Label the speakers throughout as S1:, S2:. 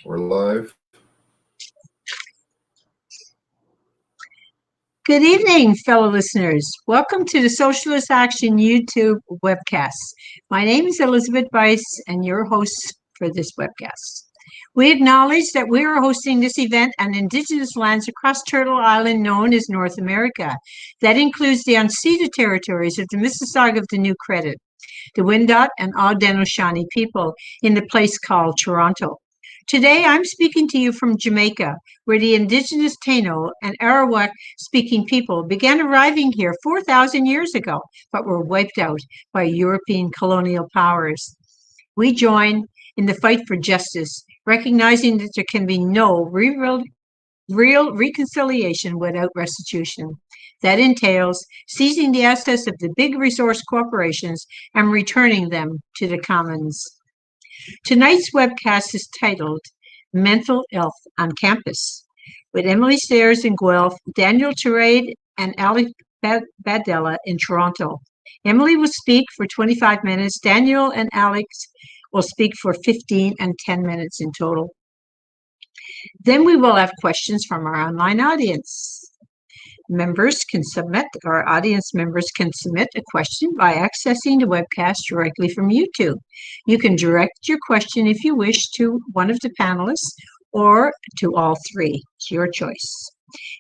S1: We're live.
S2: Good evening, fellow listeners. Welcome to the Socialist Action YouTube webcast. My name is Elizabeth Weiss, and your host for this webcast. We acknowledge that we are hosting this event on Indigenous lands across Turtle Island, known as North America. That includes the unceded territories of the Mississauga of the New Credit, the Wendat and Haudenosaunee people in the place called Toronto. Today, I'm speaking to you from Jamaica, where the indigenous Taino and Arawak-speaking people began arriving here 4,000 years ago, but were wiped out by European colonial powers. We join in the fight for justice, recognizing that there can be no real reconciliation without restitution. That entails seizing the assets of the big resource corporations and returning them to the commons. Tonight's webcast is titled Mental Health on Campus, with Emily Sayers in Guelph, Daniel Charade, and Alec Bedella in Toronto. Emily will speak for 25 minutes. Daniel and Alex will speak for 15 and 10 minutes in total. Then we will have questions from our online audience. Our audience members can submit a question by accessing the webcast directly from YouTube. You can direct your question if you wish to one of the panelists or to all three. It's your choice.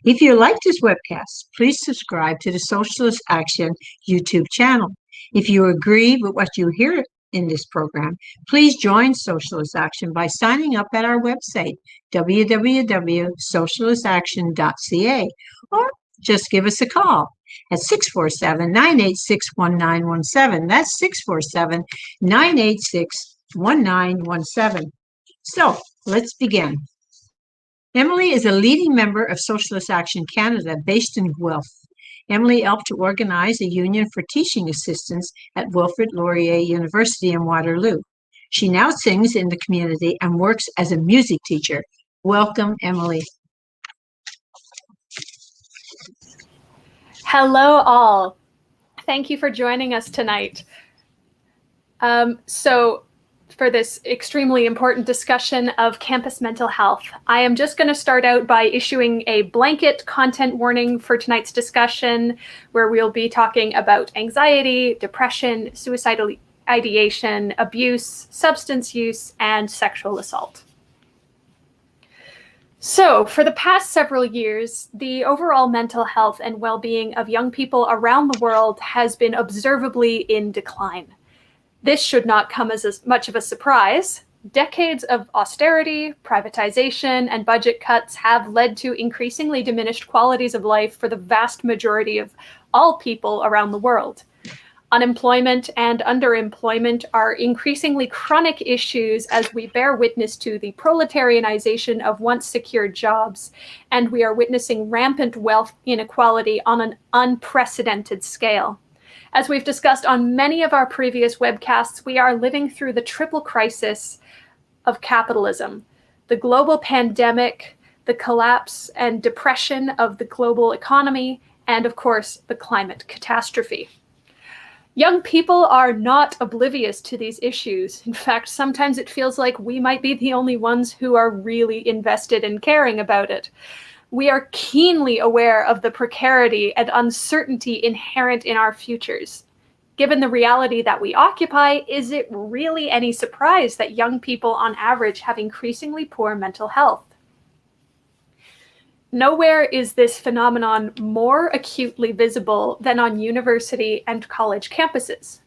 S2: If you like this webcast, please subscribe to the Socialist Action YouTube channel. If you agree with what you hear in this program, please join Socialist Action by signing up at our website, www.socialistaction.ca, or just give us a call at 647-986-1917. That's 647-986-1917. So let's begin. Emily is a leading member of Socialist Action Canada based in Guelph. Emily helped to organize a union for teaching assistants at Wilfrid Laurier University in Waterloo. She now sings in the community and works as a music teacher. Welcome, Emily.
S3: Hello, all. Thank you for joining us tonight. So for this extremely important discussion of campus mental health, I am just going to start out by issuing a blanket content warning for tonight's discussion, where we'll be talking about anxiety, depression, suicidal ideation, abuse, substance use, and sexual assault. So, for the past several years, the overall mental health and well-being of young people around the world has been observably in decline. This should not come as much of a surprise. Decades of austerity, privatization, and budget cuts have led to increasingly diminished qualities of life for the vast majority of all people around the world. Unemployment and underemployment are increasingly chronic issues as we bear witness to the proletarianization of once secured jobs, and we are witnessing rampant wealth inequality on an unprecedented scale. As we've discussed on many of our previous webcasts, we are living through the triple crisis of capitalism, the global pandemic, the collapse and depression of the global economy, and of course, the climate catastrophe. Young people are not oblivious to these issues. In fact, sometimes it feels like we might be the only ones who are really invested in caring about it. We are keenly aware of the precarity and uncertainty inherent in our futures. Given the reality that we occupy, is it really any surprise that young people on average have increasingly poor mental health? Nowhere is this phenomenon more acutely visible than on university and college campuses.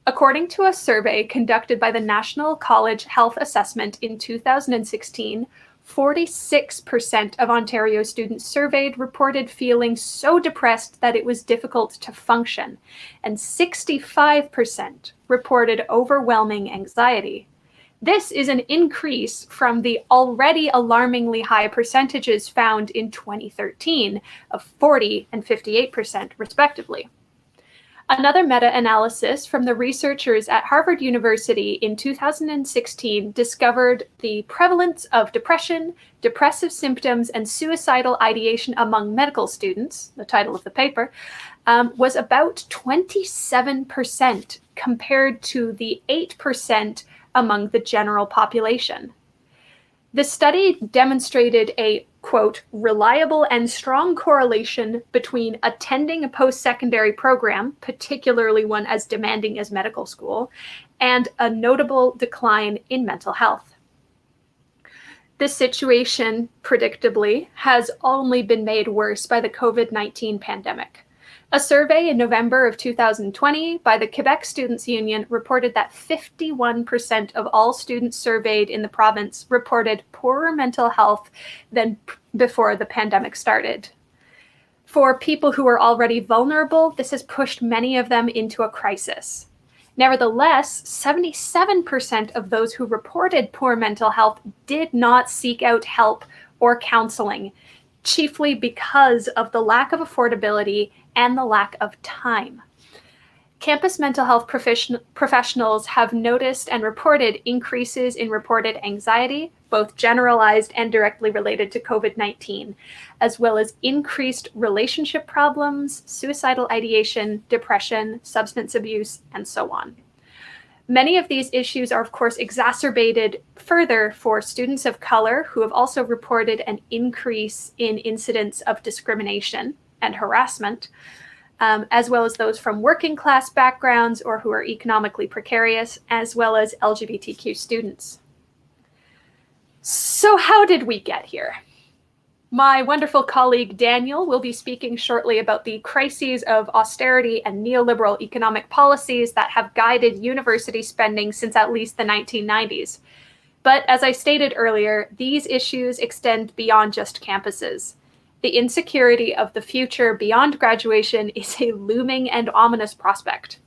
S3: According to a survey conducted by the National College Health Assessment in 2016, 46% of Ontario students surveyed reported feeling so depressed that it was difficult to function, and 65% reported overwhelming anxiety. This is an increase from the already alarmingly high percentages found in 2013 of 40 and 58% respectively. Another meta-analysis from the researchers at Harvard University in 2016 discovered the prevalence of depression, depressive symptoms, and suicidal ideation among medical students, the title of the paper, was about 27% compared to the 8% among the general population. The study demonstrated a, quote, reliable and strong correlation between attending a post-secondary program, particularly one as demanding as medical school, and a notable decline in mental health. This situation, predictably, has only been made worse by the COVID-19 pandemic. A survey in November of 2020 by the Quebec Students' Union reported that 51% of all students surveyed in the province reported poorer mental health than before the pandemic started. For people who are already vulnerable, this has pushed many of them into a crisis. Nevertheless, 77% of those who reported poor mental health did not seek out help or counseling, chiefly because of the lack of affordability and the lack of time. Campus mental health professionals have noticed and reported increases in reported anxiety, both generalized and directly related to COVID-19, as well as increased relationship problems, suicidal ideation, depression, substance abuse, and so on. Many of these issues are, of course, exacerbated further for students of color who have also reported an increase in incidents of discrimination and harassment, as well as those from working class backgrounds or who are economically precarious, as well as LGBTQ students. So how did we get here? My wonderful colleague Daniel will be speaking shortly about the crises of austerity and neoliberal economic policies that have guided university spending since at least the 1990s. But as I stated earlier, these issues extend beyond just campuses. The insecurity of the future beyond graduation is a looming and ominous prospect.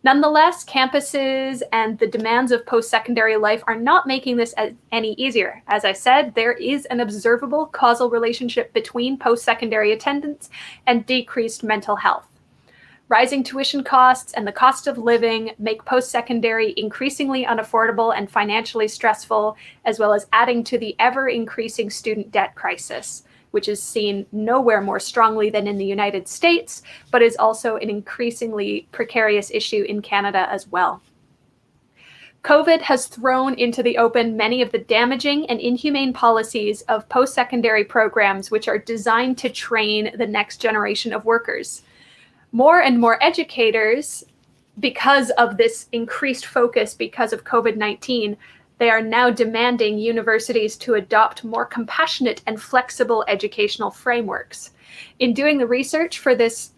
S3: Nonetheless, campuses and the demands of post-secondary life are not making this any easier. As I said, there is an observable causal relationship between post-secondary attendance and decreased mental health. Rising tuition costs and the cost of living make post-secondary increasingly unaffordable and financially stressful, as well as adding to the ever-increasing student debt crisis, which is seen nowhere more strongly than in the United States, but is also an increasingly precarious issue in Canada as well. COVID has thrown into the open many of the damaging and inhumane policies of post-secondary programs, which are designed to train the next generation of workers. More and more educators, because of this increased focus because of COVID-19, they are now demanding universities to adopt more compassionate and flexible educational frameworks. In doing the research for this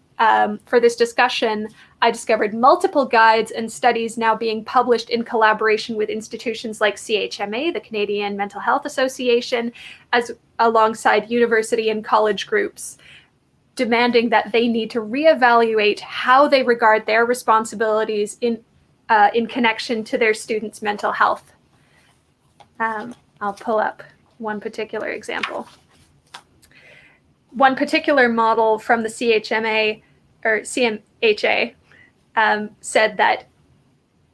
S3: discussion, I discovered multiple guides and studies now being published in collaboration with institutions like CHMA, the Canadian Mental Health Association, as alongside university and college groups, demanding that they need to reevaluate how they regard their responsibilities in connection to their students' mental health. I'll pull up one particular example. One particular model from the CHMA or CMHA said that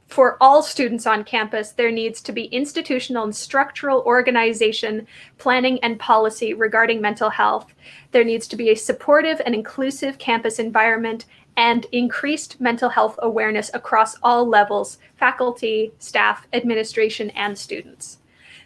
S3: for all students on campus, there needs to be institutional and structural organization, planning, and policy regarding mental health. There needs to be a supportive and inclusive campus environment and increased mental health awareness across all levels, faculty, staff, administration, and students.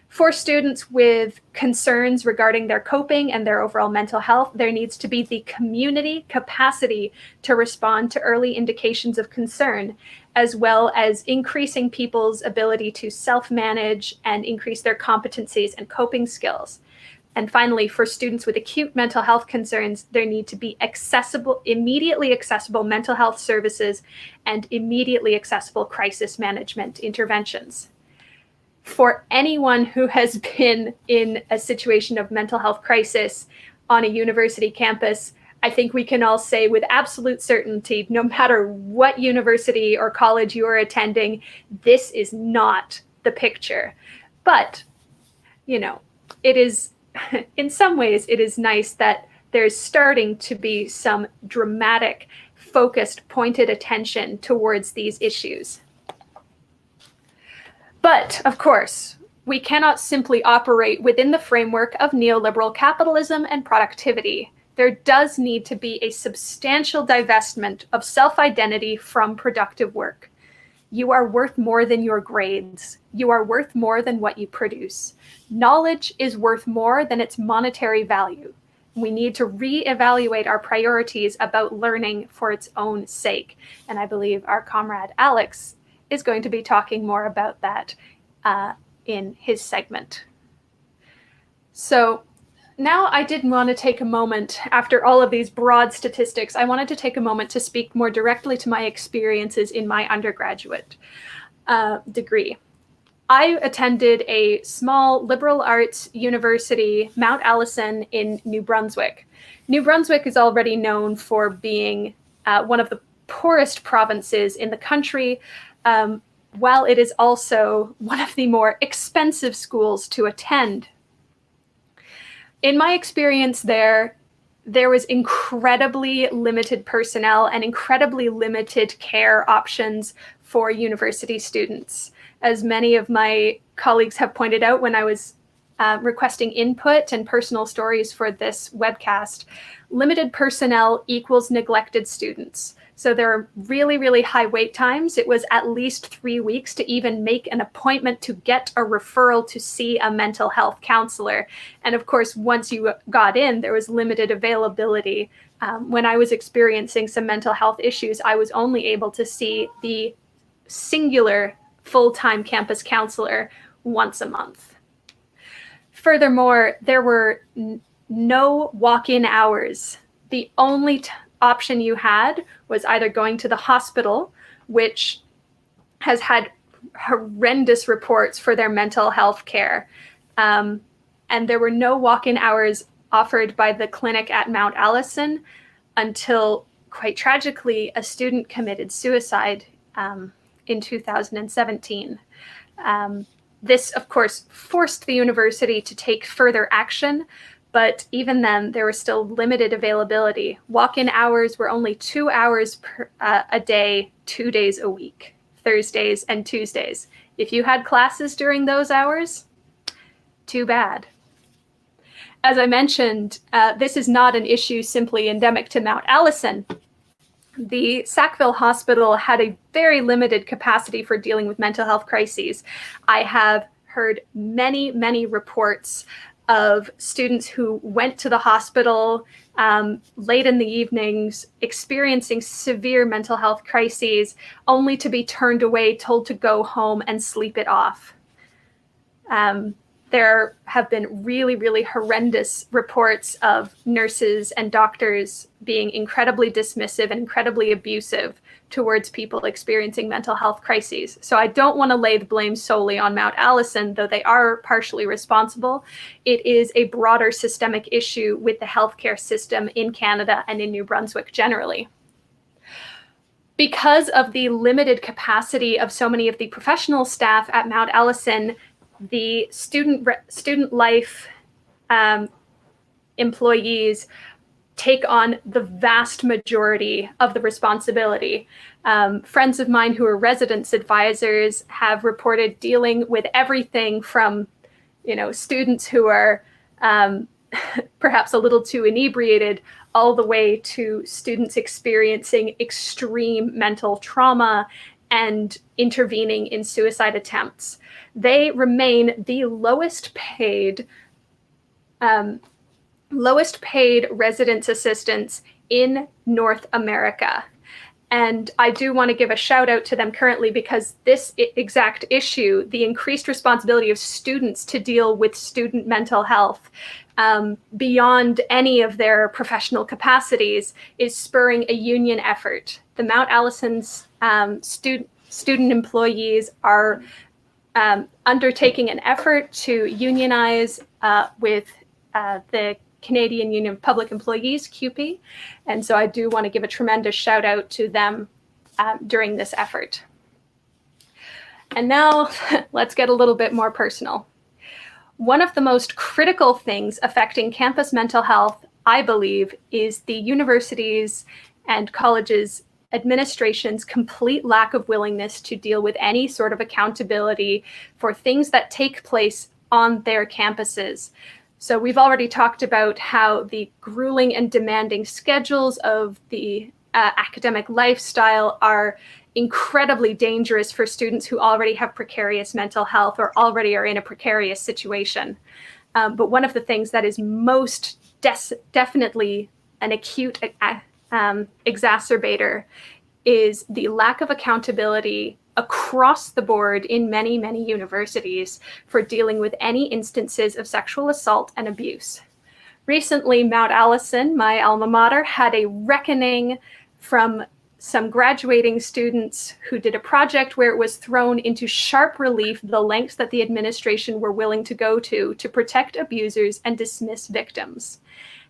S3: For students with concerns regarding their coping and their overall mental health, there needs to be the community capacity to respond to early indications of concern, as well as increasing people's ability to self-manage and increase their competencies and coping skills. And finally, for students with acute mental health concerns, there need to be immediately accessible mental health services and immediately accessible crisis management interventions. For anyone who has been in a situation of mental health crisis on a university campus, I think we can all say with absolute certainty, no matter what university or college you are attending, this is not the picture. But, you know, it is, in some ways, it is nice that there's starting to be some dramatic, focused, pointed attention towards these issues. But, of course, we cannot simply operate within the framework of neoliberal capitalism and productivity. There does need to be a substantial divestment of self-identity from productive work. You are worth more than your grades. You are worth more than what you produce. Knowledge is worth more than its monetary value. We need to reevaluate our priorities about learning for its own sake. And I believe our comrade Alex is going to be talking more about that in his segment. So now I did want to take a moment, after all of these broad statistics, I wanted to take a moment to speak more directly to my experiences in my undergraduate degree. I attended a small liberal arts university, Mount Allison in New Brunswick. New Brunswick is already known for being one of the poorest provinces in the country, while it is also one of the more expensive schools to attend. In my experience there was incredibly limited personnel and incredibly limited care options for university students. As many of my colleagues have pointed out when I was requesting input and personal stories for this webcast, limited personnel equals neglected students. So there are really, really high wait times. It was at least 3 weeks to even make an appointment to get a referral to see a mental health counselor. And of course, once you got in, there was limited availability. When I was experiencing some mental health issues, I was only able to see the singular full-time campus counselor once a month. Furthermore, there were no walk-in hours. The only option you had was either going to the hospital, which has had horrendous reports for their mental health care. And there were no walk-in hours offered by the clinic at Mount Allison until, quite tragically, a student committed suicide in 2017. This, of course, forced the university to take further action, but even then, there was still limited availability. Walk-in hours were only 2 hours a day, 2 days a week, Thursdays and Tuesdays. If you had classes during those hours, too bad. As I mentioned, this is not an issue simply endemic to Mount Allison. The Sackville Hospital had a very limited capacity for dealing with mental health crises. I have heard many, many reports of students who went to the hospital late in the evenings, experiencing severe mental health crises, only to be turned away, told to go home and sleep it off. There have been really, really horrendous reports of nurses and doctors being incredibly dismissive and incredibly abusive towards people experiencing mental health crises. So I don't want to lay the blame solely on Mount Allison, though they are partially responsible. It is a broader systemic issue with the healthcare system in Canada and in New Brunswick generally. Because of the limited capacity of so many of the professional staff at Mount Allison, the student life employees take on the vast majority of the responsibility. Friends of mine who are residence advisors have reported dealing with everything from, students who are perhaps a little too inebriated, all the way to students experiencing extreme mental trauma and intervening in suicide attempts. They remain the lowest paid residence assistants in North America. And I do want to give a shout out to them currently because this exact issue, the increased responsibility of students to deal with student mental health beyond any of their professional capacities, is spurring a union effort. The Mount Allison's student employees are undertaking an effort to unionize with the Canadian Union of Public Employees, CUPE. And so I do want to give a tremendous shout out to them during this effort. And now let's get a little bit more personal. One of the most critical things affecting campus mental health, I believe, is the universities and colleges administration's complete lack of willingness to deal with any sort of accountability for things that take place on their campuses. So we've already talked about how the grueling and demanding schedules of the academic lifestyle are incredibly dangerous for students who already have precarious mental health or already are in a precarious situation. But one of the things that is most definitely an acute exacerbator is the lack of accountability across the board in many, many universities for dealing with any instances of sexual assault and abuse. Recently, Mount Allison, my alma mater, had a reckoning from some graduating students who did a project where it was thrown into sharp relief the lengths that the administration were willing to go to protect abusers and dismiss victims.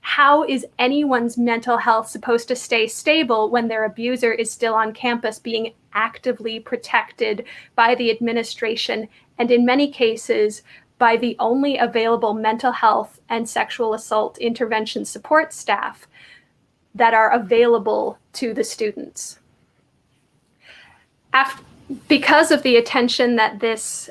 S3: How is anyone's mental health supposed to stay stable when their abuser is still on campus being actively protected by the administration, and in many cases by the only available mental health and sexual assault intervention support staff that are available to the students? Because of the attention that this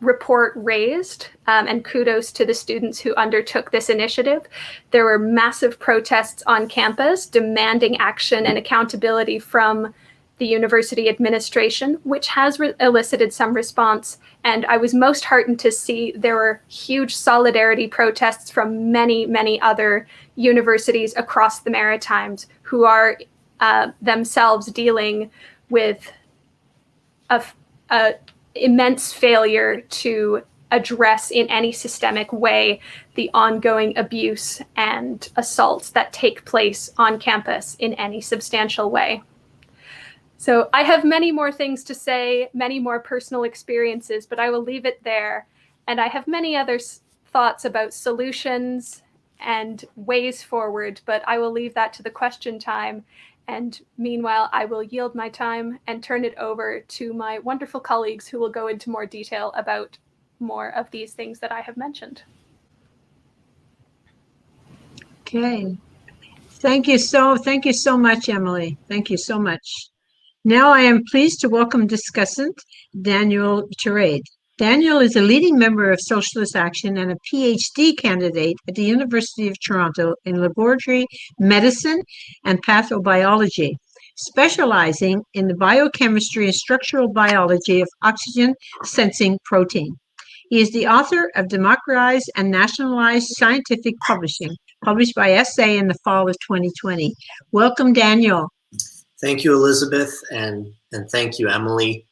S3: report raised, and kudos to the students who undertook this initiative, there were massive protests on campus demanding action and accountability from the university administration, which has elicited some response. And I was most heartened to see there were huge solidarity protests from many, many other universities across the Maritimes who are themselves dealing with a immense failure to address in any systemic way the ongoing abuse and assaults that take place on campus in any substantial way. So I have many more things to say, many more personal experiences, but I will leave it there. And I have many other thoughts about solutions and ways forward, but I will leave that to the question time. And meanwhile, I will yield my time and turn it over to my wonderful colleagues who will go into more detail about more of these things that I have mentioned.
S2: Okay. Thank you so much, Emily. Thank you so much. Now I am pleased to welcome discussant Daniel Charade. Daniel is a leading member of Socialist Action and a PhD candidate at the University of Toronto in laboratory medicine and pathobiology, specializing in the biochemistry and structural biology of oxygen sensing protein. He is the author of Democratized and Nationalized Scientific Publishing, published by SA in the fall of 2020. Welcome, Daniel.
S1: Thank you, Elizabeth, and thank you, Emily.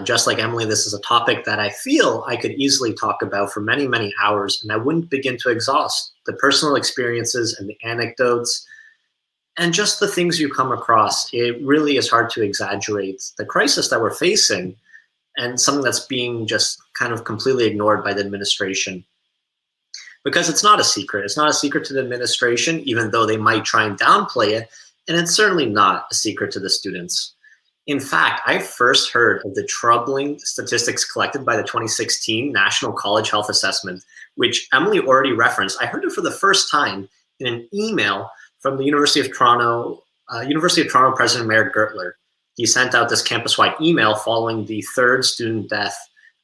S1: Just like Emily, this is a topic that I feel I could easily talk about for many, many hours, and I wouldn't begin to exhaust the personal experiences and the anecdotes and just the things you come across. It really is hard to exaggerate the crisis that we're facing and something that's being just kind of completely ignored by the administration. Because it's not a secret. It's not a secret to the administration, even though they might try and downplay it. And it's certainly not a secret to the students. In fact, I first heard of the troubling statistics collected by the 2016 National College Health Assessment, which Emily already referenced. I heard it for the first time in an email from the University of Toronto President Mayor Gertler. He sent out this campus-wide email following the third student death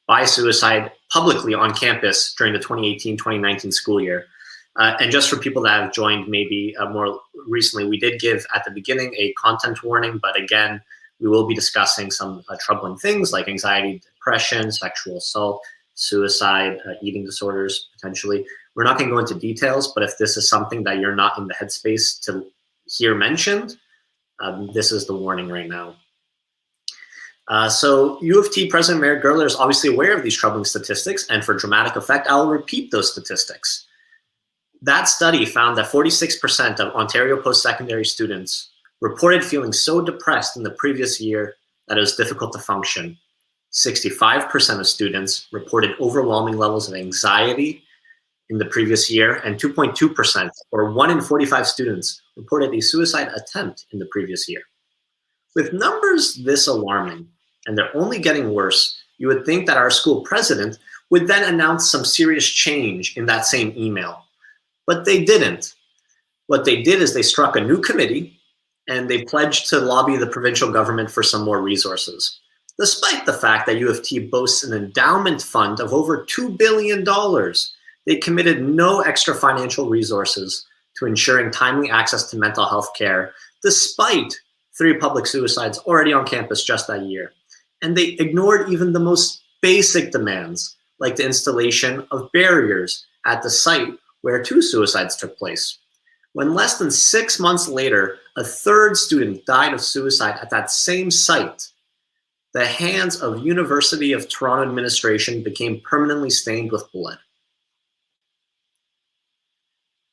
S1: by suicide publicly on campus during the 2018-2019 school year. And just for people that have joined maybe more recently, we did give at the beginning a content warning, but again, we will be discussing some troubling things like anxiety, depression, sexual assault, suicide, eating disorders, potentially. We're not going to go into details, but if this is something that you're not in the headspace to hear mentioned, this is the warning right now. So U of T President Mayor Gertler is obviously aware of these troubling statistics, and for dramatic effect, I'll repeat those statistics. That study found that 46% of Ontario post-secondary students reported feeling so depressed in the previous year that it was difficult to function. 65% of students reported overwhelming levels of anxiety in the previous year, and 2.2%, or 1 in 45 students, reported a suicide attempt in the previous year. With numbers this alarming, and they're only getting worse, you would think that our school president would then announce some serious change in that same email. But they didn't. What they did is they struck a new committee and they pledged to lobby the provincial government for some more resources. Despite the fact that U of T boasts an endowment fund of over $2 billion, they committed no extra financial resources to ensuring timely access to mental health care, despite 3 public suicides already on campus just that year. And they ignored even the most basic demands, like the installation of barriers at the site where 2 suicides took place. When less than 6 months later, a 3rd student died of suicide at that same site, the hands of University of Toronto administration became permanently stained with blood.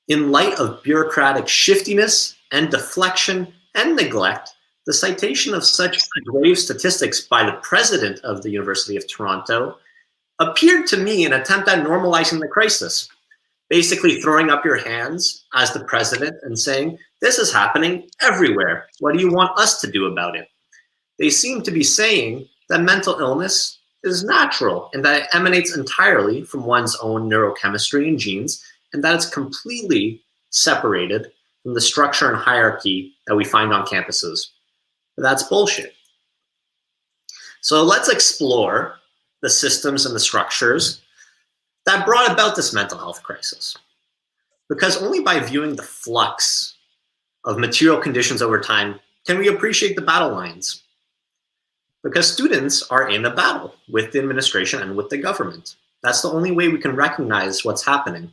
S1: In light of bureaucratic shiftiness and deflection and neglect, the citation of such grave statistics by the president of the University of Toronto appeared to me an attempt at normalizing the crisis, basically throwing up your hands as the president and saying, this is happening everywhere. What do you want us to do about it? They seem to be saying that mental illness is natural and that it emanates entirely from one's own neurochemistry and genes, and that it's completely separated from the structure and hierarchy that we find on campuses. But that's bullshit. So let's explore the systems and the structures that brought about this mental health crisis. Because only by viewing the flux of material conditions over time can we appreciate the battle lines. Because students are in a battle with the administration and with the government. That's the only way we can recognize what's happening.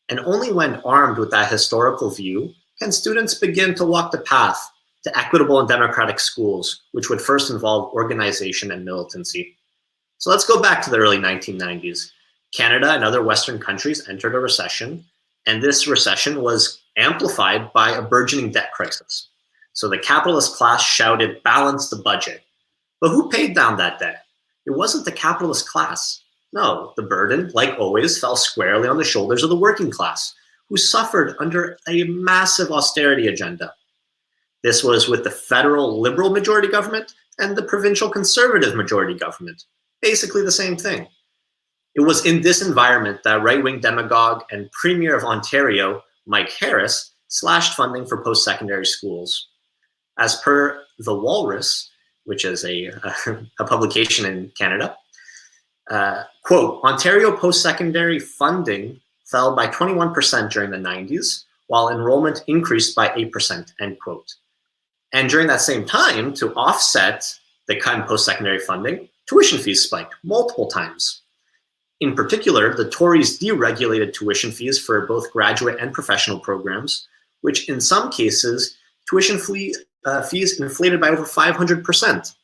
S1: And only when armed with that historical view can students begin to walk the path to equitable and democratic schools, which would first involve organization and militancy. So let's go back to the early 1990s. Canada and other Western countries entered a recession, and this recession was amplified by a burgeoning debt crisis. So the capitalist class shouted, balance the budget. But who paid down that debt? It wasn't the capitalist class. No, the burden, like always, fell squarely on the shoulders of the working class, who suffered under a massive austerity agenda. This was with the federal liberal majority government and the provincial conservative majority government, basically the same thing. It was in this environment that right-wing demagogue and Premier of Ontario, Mike Harris, slashed funding for post-secondary schools. As per The Walrus, which is a publication in Canada, quote, Ontario post-secondary funding fell by 21% during the 90s, while enrollment increased by 8%, end quote. And during that same time, to offset the cut in post-secondary funding, tuition fees spiked multiple times. In particular, the Tories deregulated tuition fees for both graduate and professional programs, which in some cases, tuition fees inflated by over 500%.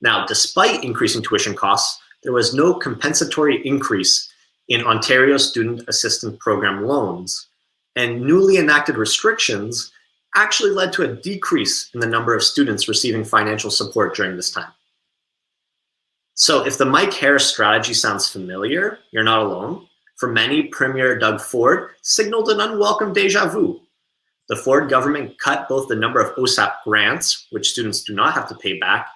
S1: Now, despite increasing tuition costs, there was no compensatory increase in Ontario Student Assistance Program loans, and newly enacted restrictions actually led to a decrease in the number of students receiving financial support during this time. So if the Mike Harris strategy sounds familiar, you're not alone. For many, Premier Doug Ford signaled an unwelcome deja vu. The Ford government cut both the number of OSAP grants, which students do not have to pay back,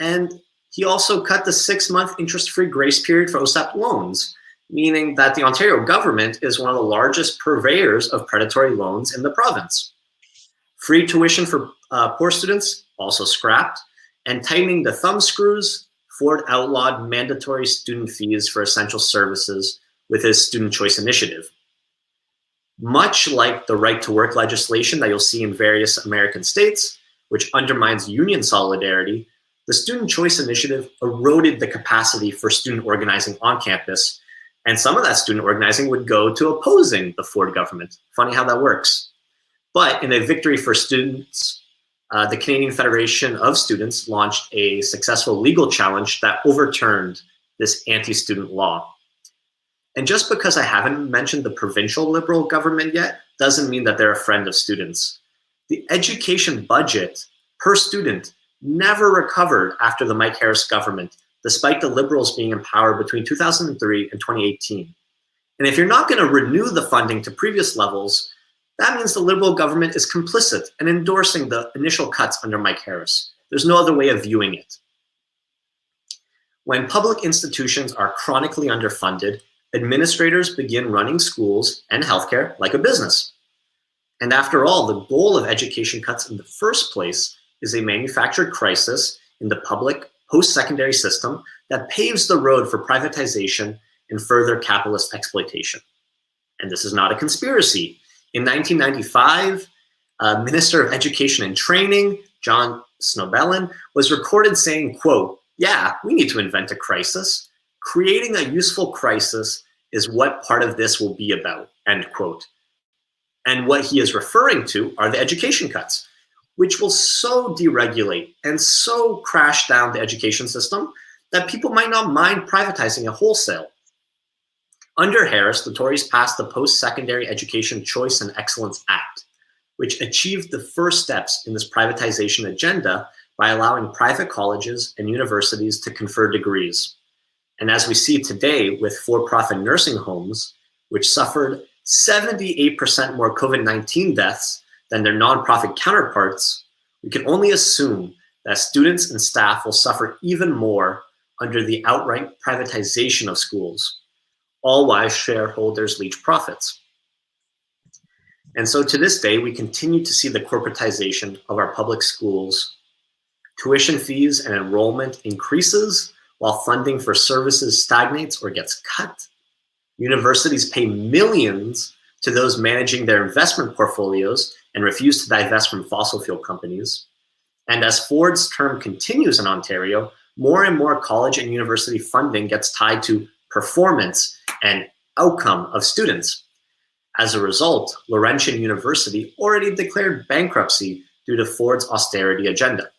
S1: and he also cut the 6-month interest-free grace period for OSAP loans, meaning that the Ontario government is one of the largest purveyors of predatory loans in the province. Free tuition for poor students also scrapped, and tightening the thumb screws, Ford outlawed mandatory student fees for essential services with his student choice initiative. Much like the right to work legislation that you'll see in various American states, which undermines union solidarity, the student choice initiative eroded the capacity for student organizing on campus, and some of that student organizing would go to opposing the Ford government. Funny how that works. But in a victory for students, the Canadian Federation of Students launched a successful legal challenge that overturned this anti-student law. And just because I haven't mentioned the provincial Liberal government yet, doesn't mean that they're a friend of students. The education budget per student never recovered after the Mike Harris government, despite the Liberals being in power between 2003 and 2018. And if you're not going to renew the funding to previous levels, that means the Liberal government is complicit in endorsing the initial cuts under Mike Harris. There's no other way of viewing it. When public institutions are chronically underfunded, administrators begin running schools and healthcare like a business. And after all, the goal of education cuts in the first place is a manufactured crisis in the public post-secondary system that paves the road for privatization and further capitalist exploitation. And this is not a conspiracy. In 1995, Minister of Education and Training, John Snobelin, was recorded saying, quote, "Yeah, we need to invent a crisis. Creating a useful crisis is what part of this will be about," end quote. And what he is referring to are the education cuts, which will so deregulate and so crash down the education system that people might not mind privatizing it wholesale. Under Harris, the Tories passed the Post-Secondary Education Choice and Excellence Act, which achieved the first steps in this privatization agenda by allowing private colleges and universities to confer degrees. And as we see today with for-profit nursing homes, which suffered 78% more COVID-19 deaths than their nonprofit counterparts, we can only assume that students and staff will suffer even more under the outright privatization of schools, all while shareholders leech profits. And so to this day, we continue to see the corporatization of our public schools. Tuition fees and enrollment increases while funding for services stagnates or gets cut. Universities pay millions to those managing their investment portfolios and refuse to divest from fossil fuel companies. And as Ford's term continues in Ontario, more and more college and university funding gets tied to performance and outcome of students. As a result, Laurentian University already declared bankruptcy due to Ford's austerity agenda.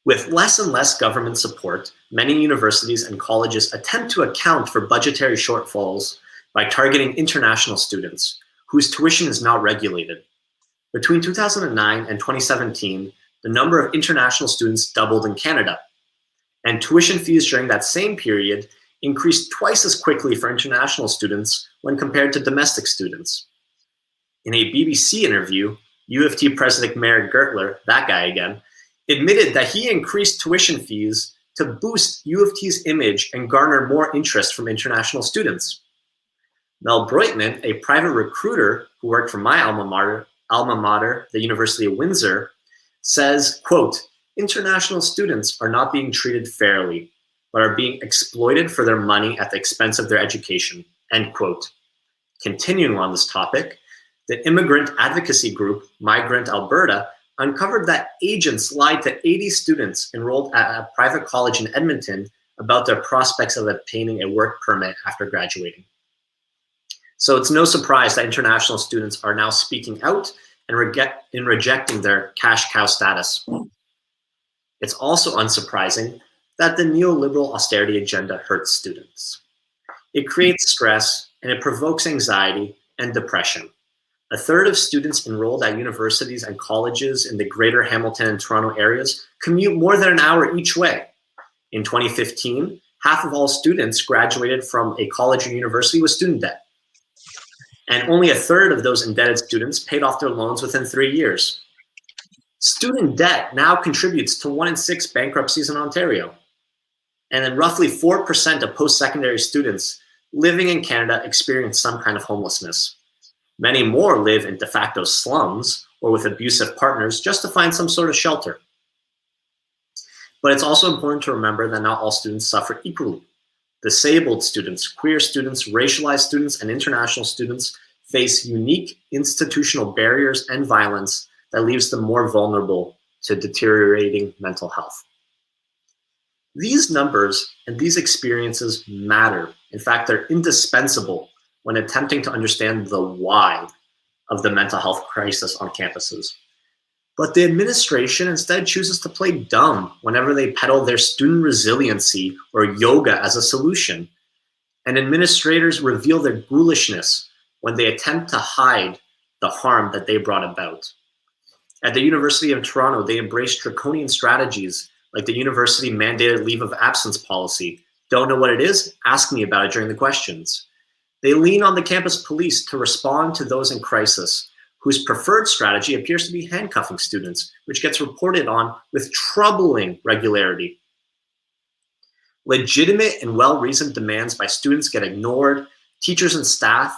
S1: With less and less government support, many universities and colleges attempt to account for budgetary shortfalls by targeting international students, whose tuition is not regulated. Between 2009 and 2017, the number of international students doubled in Canada, and tuition fees during that same period increased twice as quickly for international students when compared to domestic students. In a BBC interview, U of T President Mayor Gertler, that guy again, admitted that he increased tuition fees to boost U of T's image and garner more interest from international students. Mel Breutman, a private recruiter who worked for my alma mater, the University of Windsor, says, quote, "International students are not being treated fairly, but are being exploited for their money at the expense of their education," end quote. Continuing on this topic, the immigrant advocacy group Migrant Alberta uncovered that agents lied to 80 students enrolled at a private college in Edmonton about their prospects of obtaining a work permit after graduating. So it's no surprise that international students are now speaking out and rejecting their cash cow status. It's also unsurprising that the neoliberal austerity agenda hurts students. It creates stress and it provokes anxiety and depression. A third of students enrolled at universities and colleges in the greater Hamilton and Toronto areas commute more than an hour each way. In 2015, half of all students graduated from a college or university with student debt. And only a third of those indebted students paid off their loans within 3 years. Student debt now contributes to 1 in 6 bankruptcies in Ontario. And then roughly 4% of post-secondary students living in Canada experience some kind of homelessness. Many more live in de facto slums or with abusive partners just to find some sort of shelter. But it's also important to remember that not all students suffer equally. Disabled students, queer students, racialized students, and international students face unique institutional barriers and violence that leaves them more vulnerable to deteriorating mental health. These numbers and these experiences matter. In fact, they're indispensable when attempting to understand the why of the mental health crisis on campuses. But the administration instead chooses to play dumb whenever they peddle their student resiliency or yoga as a solution. And administrators reveal their ghoulishness when they attempt to hide the harm that they brought about. At the University of Toronto, they embrace draconian strategies like the university mandated leave of absence policy. Don't know what it is? Ask me about it during the questions. They lean on the campus police to respond to those in crisis, whose preferred strategy appears to be handcuffing students, which gets reported on with troubling regularity. Legitimate and well-reasoned demands by students get ignored. Teachers and staff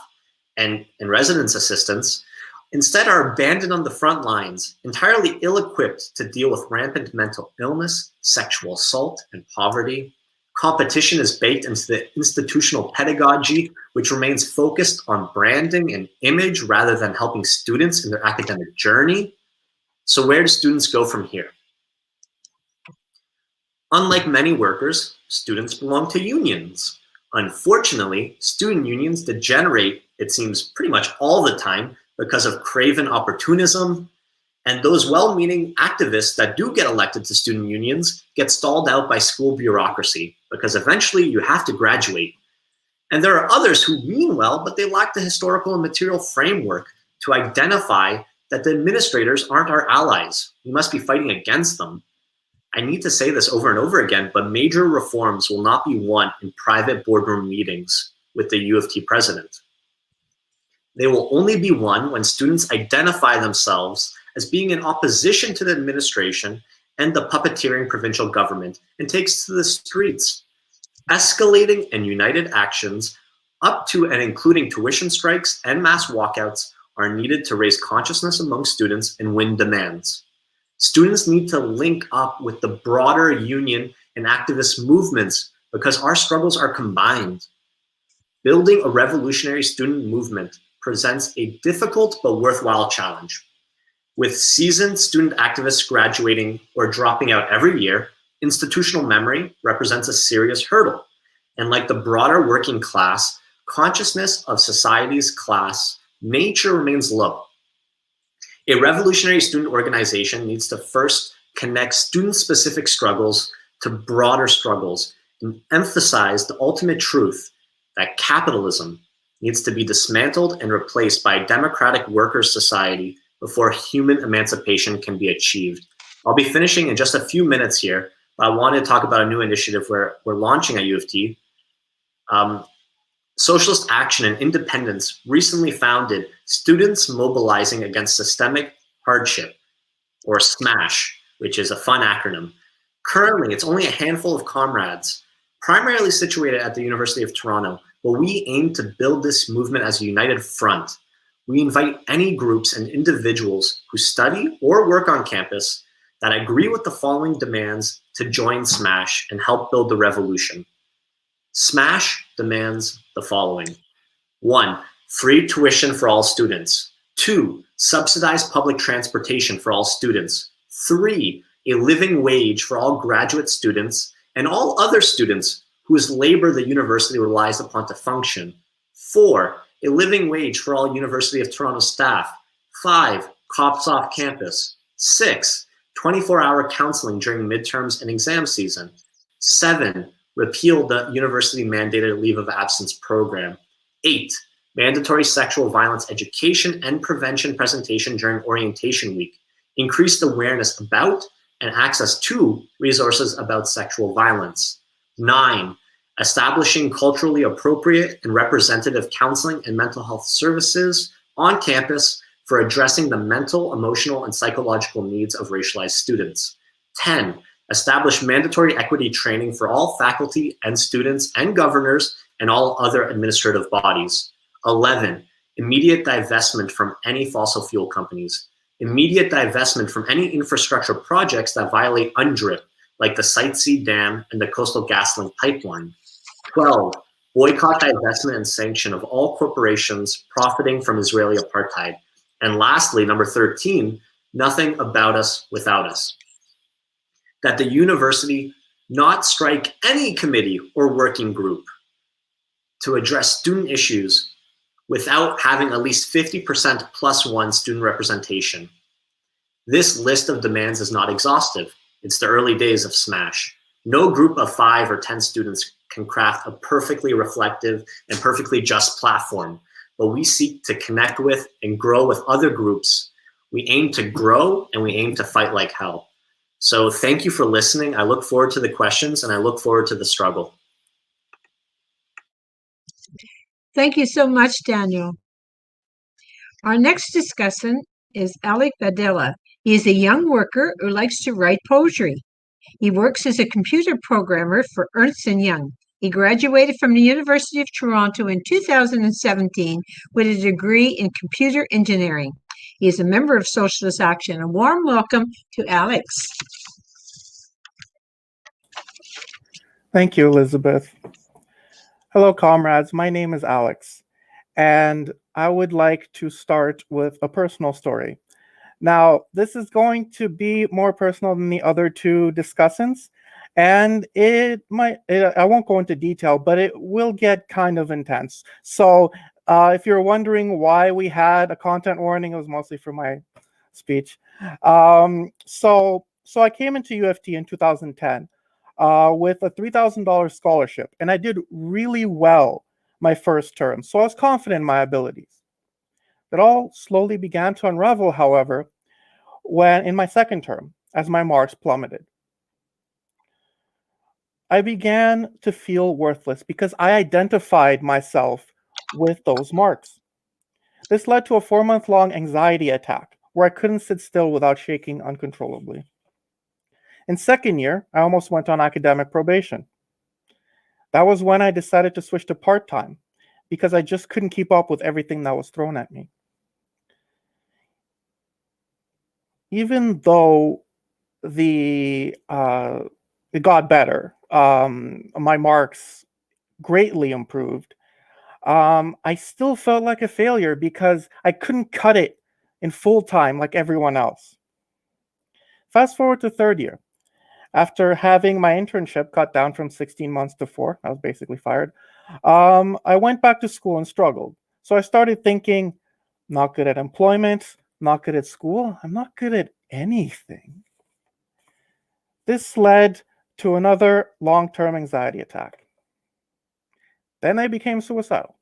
S1: and residence assistants instead are abandoned on the front lines, entirely ill-equipped to deal with rampant mental illness, sexual assault, and poverty. Competition is baked into the institutional pedagogy, which remains focused on branding and image rather than helping students in their academic journey. So where do students go from here? Unlike many workers, students belong to unions. Unfortunately, student unions degenerate, it seems, pretty much all the time because of craven opportunism, and those well-meaning activists that do get elected to student unions get stalled out by school bureaucracy because eventually you have to graduate. And there are others who mean well, but they lack the historical and material framework to identify that the administrators aren't our allies. We must be fighting against them. I need to say this over and over again, but major reforms will not be won in private boardroom meetings with the U of T president. They will only be won when students identify themselves as being in opposition to the administration and the puppeteering provincial government and takes to the streets. Escalating and united actions up to and including tuition strikes and mass walkouts are needed to raise consciousness among students and win demands. Students need to link up with the broader union and activist movements because our struggles are combined. Building a revolutionary student movement presents a difficult but worthwhile challenge. With seasoned student activists graduating or dropping out every year, institutional memory represents a serious hurdle. And like the broader working class, consciousness of society's class nature remains low. A revolutionary student organization needs to first connect student-specific struggles to broader struggles and emphasize the ultimate truth that capitalism needs to be dismantled and replaced by a democratic workers' society before human emancipation can be achieved. I'll be finishing in just a few minutes here, but I wanted to talk about a new initiative we're launching at U of T. Socialist Action and Independence recently founded Students Mobilizing Against Systemic Hardship, or SMASH, which is a fun acronym. Currently, it's only a handful of comrades, primarily situated at the University of Toronto, but we aim to build this movement as a united front. We invite any groups and individuals who study or work on campus that agree with the following demands to join SMASH and help build the revolution. SMASH demands the following. 1, free tuition for all students. 2, subsidized public transportation for all students. 3, a living wage for all graduate students and all other students whose labor the university relies upon to function. 4, a living wage for all University of Toronto staff. 5, cops off campus. 6, 24-hour counseling during midterms and exam season. 7, repeal the university mandated leave of absence program. 8, mandatory sexual violence education and prevention presentation during orientation week. Increased awareness about and access to resources about sexual violence. 9, establishing culturally appropriate and representative counseling and mental health services on campus for addressing the mental, emotional, and psychological needs of racialized students. 10, establish mandatory equity training for all faculty and students and governors and all other administrative bodies. 11, immediate divestment from any fossil fuel companies. Immediate divestment from any infrastructure projects that violate UNDRIP, like the Site C Dam and the Coastal GasLink pipeline. 12, boycott, divestment, and sanction of all corporations profiting from Israeli apartheid. And lastly, number 13, nothing about us without us. That the university not strike any committee or working group to address student issues without having at least 50% +1 student representation. This list of demands is not exhaustive. It's the early days of SMASH. No group of 5 or 10 students can craft a perfectly reflective and perfectly just platform, but we seek to connect with and grow with other groups. We aim to grow and we aim to fight like hell. So thank you for listening. I look forward to the questions and I look forward to the struggle.
S2: Thank you so much, Daniel. Our next discussant is Alec Bedella. He is a young worker who likes to write poetry. He works as a computer programmer for Ernst & Young. He graduated from the University of Toronto in 2017 with a degree in computer engineering. He is a member of Socialist Action. A warm welcome to Alex.
S4: Thank you, Elizabeth. Hello, comrades. My name is Alex, and I would like to start with a personal story. Now, this is going to be more personal than the other two discussants, and I won't go into detail, but it will get kind of intense. So, if you're wondering why we had a content warning, it was mostly for my speech. So I came into UFT in 2010 with a $3,000 scholarship, and I did really well my first term, so I was confident in my abilities. It all slowly began to unravel, however, when in my second term, as my marks plummeted. I began to feel worthless because I identified myself with those marks. This led to a 4-month-long anxiety attack where I couldn't sit still without shaking uncontrollably. In second year, I almost went on academic probation. That was when I decided to switch to part-time because I just couldn't keep up with everything that was thrown at me. Even though it got better, my marks greatly improved, I still felt like a failure because I couldn't cut it in full time like everyone else. Fast forward to third year. After having my internship cut down from 16 months to 4, I was basically fired. I went back to school and struggled. So I started thinking, not good at employment, not good at school, I'm not good at anything. This led to another long-term anxiety attack. Then I became suicidal.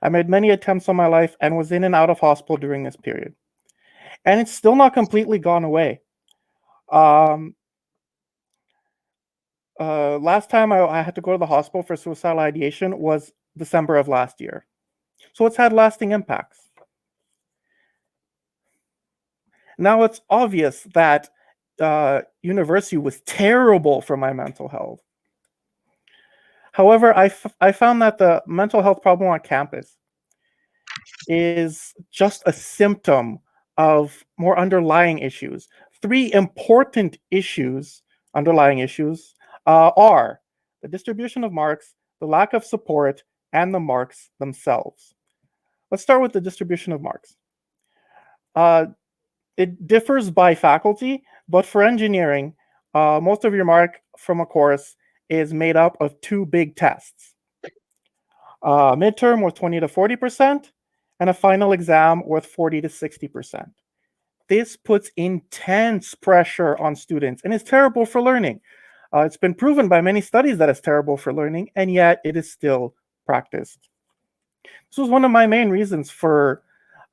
S4: I made many attempts on my life and was in and out of hospital during this period. And it's still not completely gone away. Last time I had to go to the hospital for suicidal ideation was December of last year. So it's had lasting impacts. Now it's obvious that university was terrible for my mental health. However, I found that the mental health problem on campus is just a symptom of more underlying issues. 3 important underlying issues, are the distribution of marks, the lack of support, and the marks themselves. Let's start with the distribution of marks. It differs by faculty, but for engineering, most of your mark from a course is made up of 2 big tests. Midterm with 20 to 40%, and a final exam with 40 to 60%. This puts intense pressure on students and is terrible for learning. It's been proven by many studies that it's terrible for learning, and yet it is still practiced. This was one of my main reasons for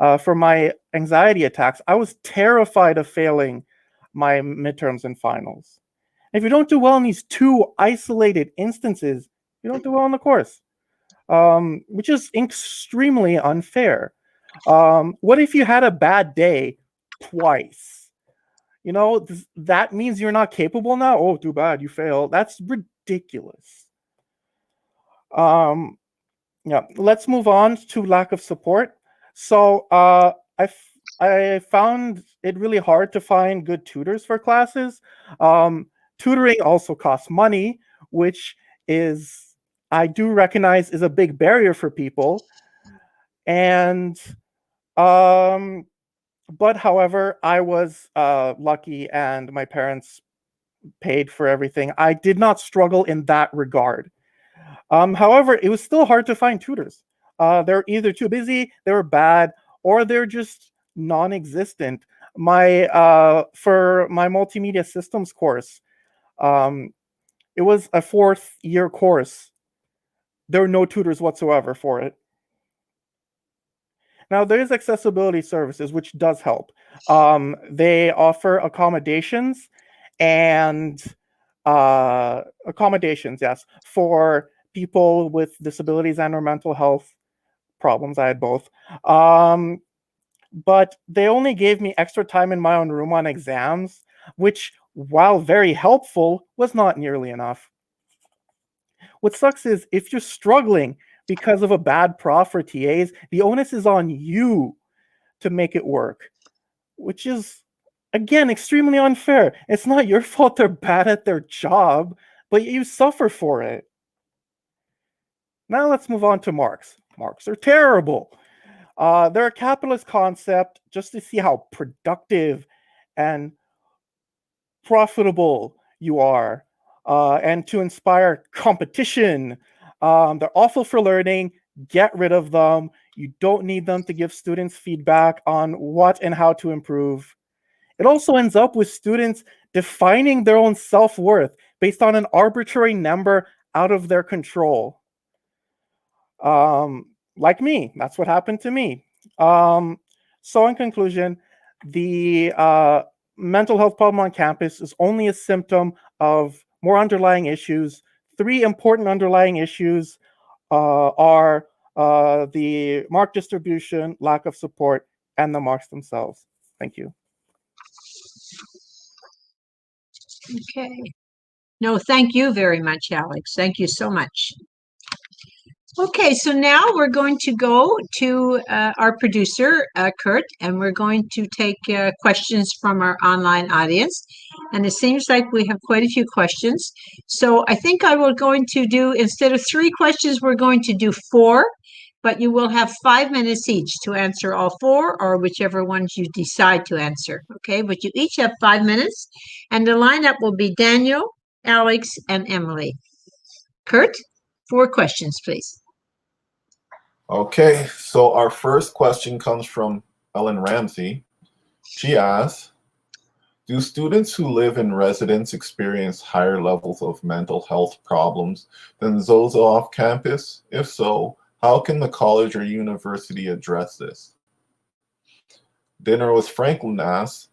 S4: my anxiety attacks. I was terrified of failing my midterms and finals. If you don't do well in these 2 isolated instances, you don't do well in the course, which is extremely unfair. What if you had a bad day twice? You know, that means you're not capable now? Oh, too bad, you failed. That's ridiculous. Yeah, let's move on to lack of support. So I found it really hard to find good tutors for classes. Tutoring also costs money, which I do recognize is a big barrier for people. And but however, I was lucky and my parents paid for everything. I did not struggle in that regard. However, it was still hard to find tutors. They're either too busy, they were bad, or they're just non-existent. For my multimedia systems course, it was a 4th-year course. There were no tutors whatsoever for it. Now, there is accessibility services, which does help. They offer accommodations and accommodations, yes, for people with disabilities and or mental health problems. I had both. But they only gave me extra time in my own room on exams, which, while very helpful, was not nearly enough. What sucks is if you're struggling because of a bad prof or TAs, the onus is on you to make it work, which is Again, extremely unfair. It's not your fault they're bad at their job, but you suffer for it. Now let's move on to marks. Marks are terrible. They're a capitalist concept just to see how productive and profitable you are, and to inspire competition. They're awful for learning. Get rid of them. You don't need them to give students feedback on what and how to improve. It also ends up with students defining their own self-worth based on an arbitrary number out of their control. Like me, that's what happened to me. So in conclusion, the mental health problem on campus is only a symptom of more underlying issues. 3 important underlying issues are the mark distribution, lack of support, and the marks themselves. Thank you.
S2: Okay. No, thank you very much, Alex. Thank you so much. Okay, so now we're going to go to our producer, Kurt, and we're going to take questions from our online audience. And it seems like we have quite a few questions. So I think I will going to do, instead of 3 questions, we're going to do 4, but you will have 5 minutes each to answer all 4 or whichever ones you decide to answer. Okay, but you each have 5 minutes, and the lineup will be Daniel, Alex, and Emily. Kurt, 4 questions, please.
S5: Okay, so our first question comes from Ellen Ramsey. She asks, do students who live in residence experience higher levels of mental health problems than those off campus? If so, how can the college or university address this? Dinner with Franklin asks,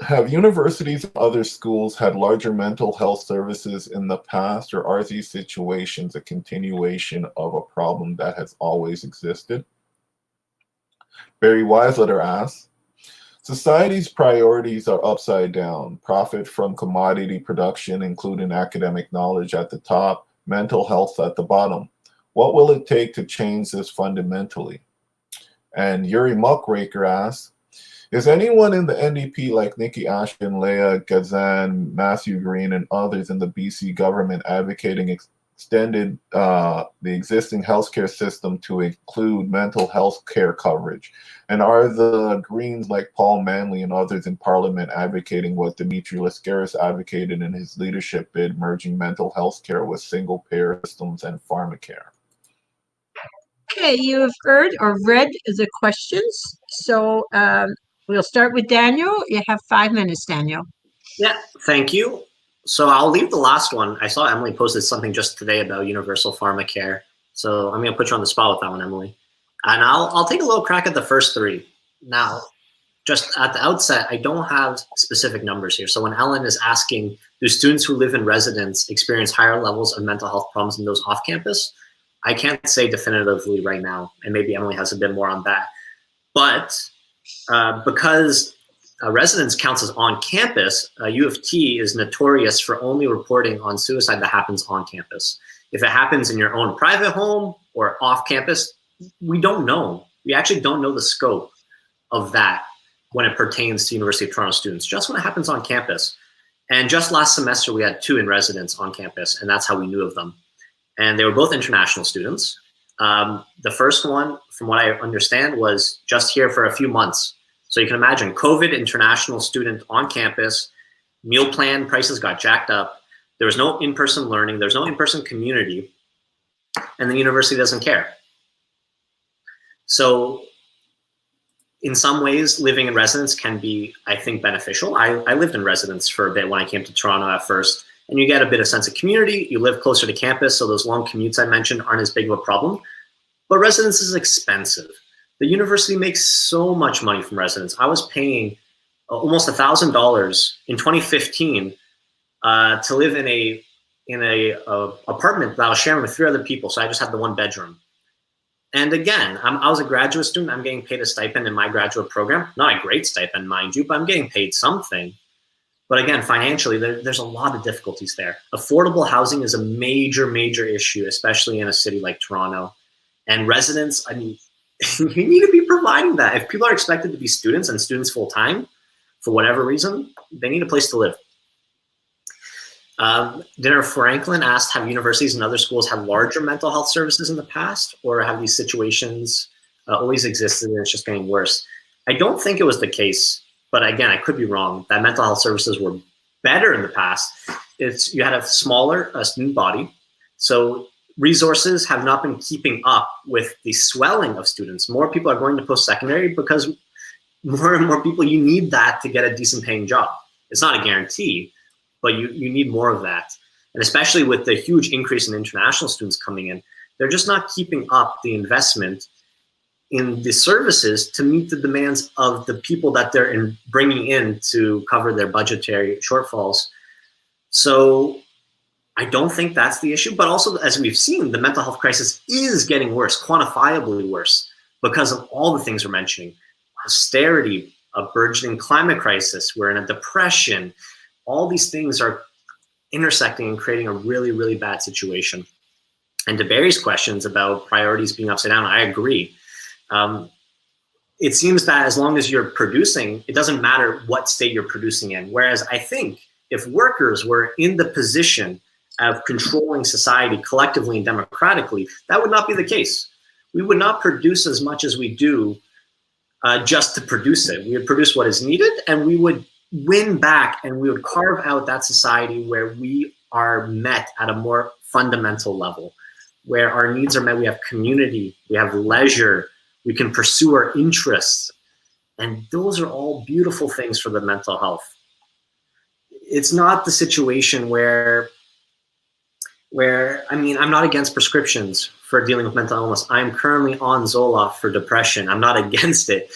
S5: have universities and other schools had larger mental health services in the past, or are these situations a continuation of a problem that has always existed? Barry Weisletter asks, society's priorities are upside down. Profit from commodity production, including academic knowledge at the top, mental health at the bottom. What will it take to change this fundamentally? And Yuri Muckraker asks, is anyone in the NDP like Nikki Ashton, Leah Gazan, Matthew Green, and others in the BC government advocating extended the existing healthcare system to include mental health care coverage? And are the Greens like Paul Manley and others in Parliament advocating what Dimitri Lascaris advocated in his leadership bid, merging mental health care with single-payer systems and pharmacare?
S2: Okay, you have heard or read the questions. So we'll start with Daniel. You have 5 minutes, Daniel.
S1: Yeah, thank you. So I'll leave the last one. I saw Emily posted something just today about universal pharmacare. So I'm going to put you on the spot with that one, Emily. And I'll take a little crack at the first 3. Now, just at the outset, I don't have specific numbers here. So when Ellen is asking, do students who live in residence experience higher levels of mental health problems than those off campus? I can't say definitively right now, and maybe Emily has a bit more on that. But because residence counts as on campus, U of T is notorious for only reporting on suicide that happens on campus. If it happens in your own private home or off campus, we don't know. We actually don't know the scope of that when it pertains to University of Toronto students, just when it happens on campus. And just last semester, we had 2 in residence on campus, and that's how we knew of them. And they were both international students. The first one, from what I understand, was just here for a few months. So you can imagine, COVID international student on campus, meal plan prices got jacked up. There was no in-person learning. There's no in-person community. And the university doesn't care. So in some ways, living in residence can be, I think, beneficial. I lived in residence for a bit when I came to Toronto at first. And you get a bit of sense of community. You live closer to campus, so those long commutes I mentioned aren't as big of a problem. But residence is expensive. The university makes so much money from residence. I was paying almost $1,000 in 2015 to live in a apartment that I was sharing with 3 other people. So I just had the 1 bedroom. And again, I was a graduate student. I'm getting paid a stipend in my graduate program. Not a great stipend, mind you, but I'm getting paid something. But again, financially, there's a lot of difficulties there. Affordable housing is a major, major issue, especially in a city like Toronto. And residents, I mean, you need to be providing that. If people are expected to be students and students full-time, for whatever reason, they need a place to live. Dinner Franklin asked, have universities and other schools had larger mental health services in the past, or have these situations always existed and it's just getting worse? I don't think it was the case, but again, I could be wrong, that mental health services were better in the past. You had a smaller student body, so resources have not been keeping up with the swelling of students. More people are going to post-secondary because more and more people, you need that to get a decent paying job. It's not a guarantee, but you need more of that. And especially with the huge increase in international students coming in, they're just not keeping up the investment in the services to meet the demands of the people that they're bringing in to cover their budgetary shortfalls. So I don't think that's the issue, but also, as we've seen, the mental health crisis is getting worse, quantifiably worse, because of all the things we're mentioning. Austerity, a burgeoning climate crisis, we're in a depression. All these things are intersecting and creating a really, really bad situation. And to Barry's questions about priorities being upside down, I agree. It seems that as long as you're producing, it doesn't matter what state you're producing in. Whereas I think if workers were in the position of controlling society collectively and democratically, that would not be the case. We would not produce as much as we do just to produce it. We would produce what is needed, and we would win back, and we would carve out that society where we are met at a more fundamental level, where our needs are met. We have community, we have leisure, we can pursue our interests. And those are all beautiful things for the mental health. It's not the situation where I mean, I'm not against prescriptions for dealing with mental illness. I'm currently on Zoloft for depression. I'm not against it.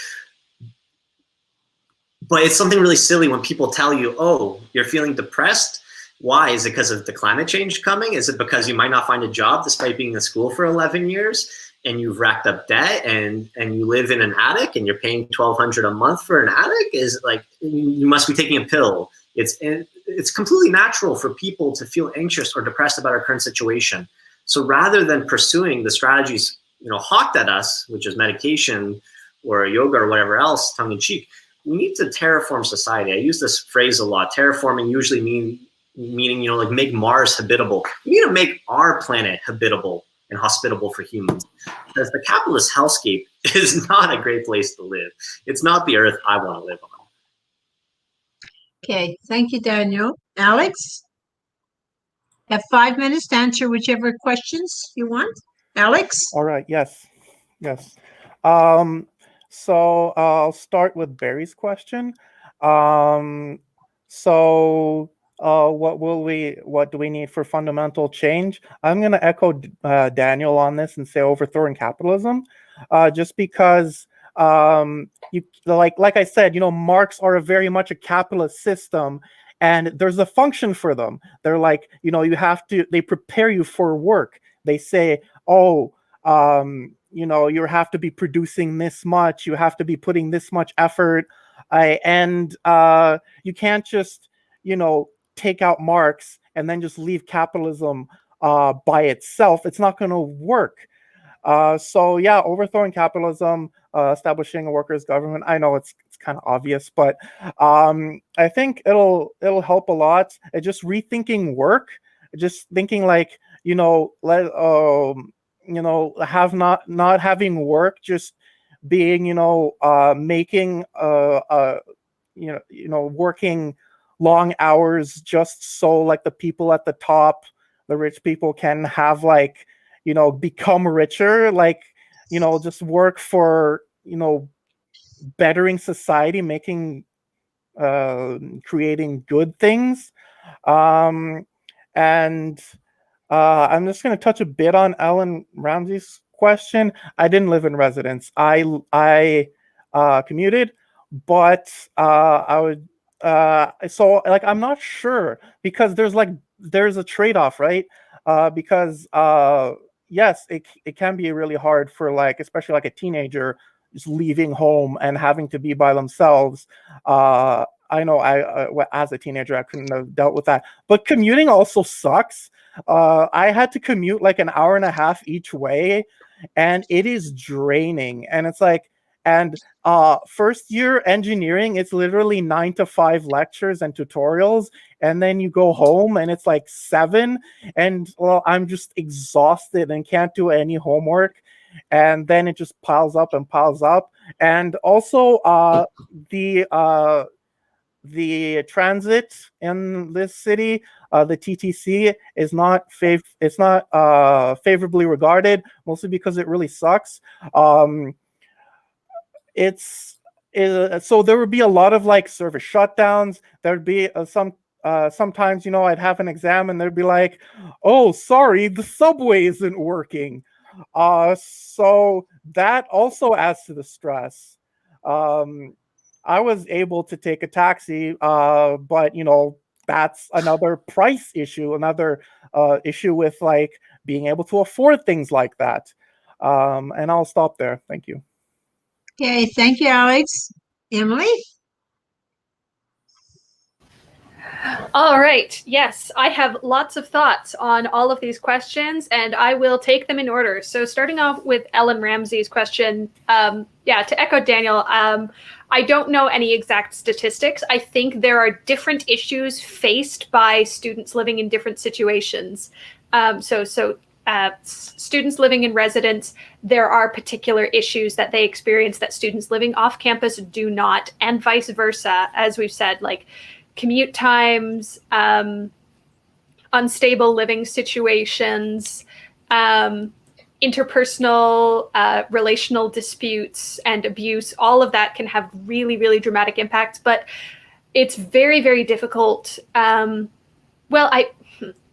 S1: But it's something really silly when people tell you, oh, you're feeling depressed. Why? Is it because of the climate change coming? Is it because you might not find a job despite being in school for 11 years and you've racked up debt and you live in an attic and you're paying $1,200 a month for an attic? Is it like you must be taking a pill? It's completely natural for people to feel anxious or depressed about our current situation. So rather than pursuing the strategies, hawked at us, which is medication or yoga or whatever else, tongue in cheek, we need to terraform society. I use this phrase a lot. Terraforming usually meaning, like make Mars habitable. We need to make our planet habitable and hospitable for humans, because the capitalist hellscape is not a great place to live. It's not the earth I want to live on.
S2: Okay, thank you, Daniel. Alex, have 5 minutes to answer whichever questions you want. Alex?
S4: All right. Yes. So I'll start with Barry's question. What do we need for fundamental change? I'm going to echo Daniel on this and say overthrowing capitalism, just because like I said, marks are very much a capitalist system, and there's a function for them. They're like, they prepare you for work. They say, you have to be producing this much, you have to be putting this much effort, and you can't just, take out Marx and then just leave capitalism by itself. It's not going to work. Overthrowing capitalism, establishing a workers' government. I know it's kind of obvious, but I think it'll help a lot. Just rethinking work, just thinking like, have not having work, just being, making, working long hours just so like the people at the top, the rich people, can have like, become richer, like, just work for, bettering society, making, creating good things. And I'm just going to touch a bit on Ellen Ramsey's question. I didn't live in residence. I commuted, but I would, so like, I'm not sure, because there's a trade-off, right? Because yes, it can be really hard for like, especially like a teenager, just leaving home and having to be by themselves. I know as a teenager, I couldn't have dealt with that. But commuting also sucks. I had to commute like an hour and a half each way, and it is draining. And it's like, And first year engineering, it's literally 9 to 5 lectures and tutorials, and then you go home and it's like 7, and well, I'm just exhausted and can't do any homework, and then it just piles up and piles up. And also the transit in this city, the TTC, is not favorably regarded, mostly because it really sucks. So there would be a lot of like service shutdowns. There would be sometimes, I'd have an exam and they'd be like, "Oh, sorry, the subway isn't working." So that also adds to the stress. I was able to take a taxi, but that's another price issue, another issue with like being able to afford things like that. And I'll stop there. Thank you.
S2: Okay, thank you, Alex. Emily?
S3: All right. Yes, I have lots of thoughts on all of these questions, and I will take them in order. So starting off with Ellen Ramsey's question, to echo Daniel, I don't know any exact statistics. I think there are different issues faced by students living in different situations. Students living in residence, there are particular issues that they experience that students living off campus do not, and vice versa, as we've said, like commute times, unstable living situations, interpersonal relational disputes and abuse. All of that can have really, really dramatic impacts, but it's very, very difficult.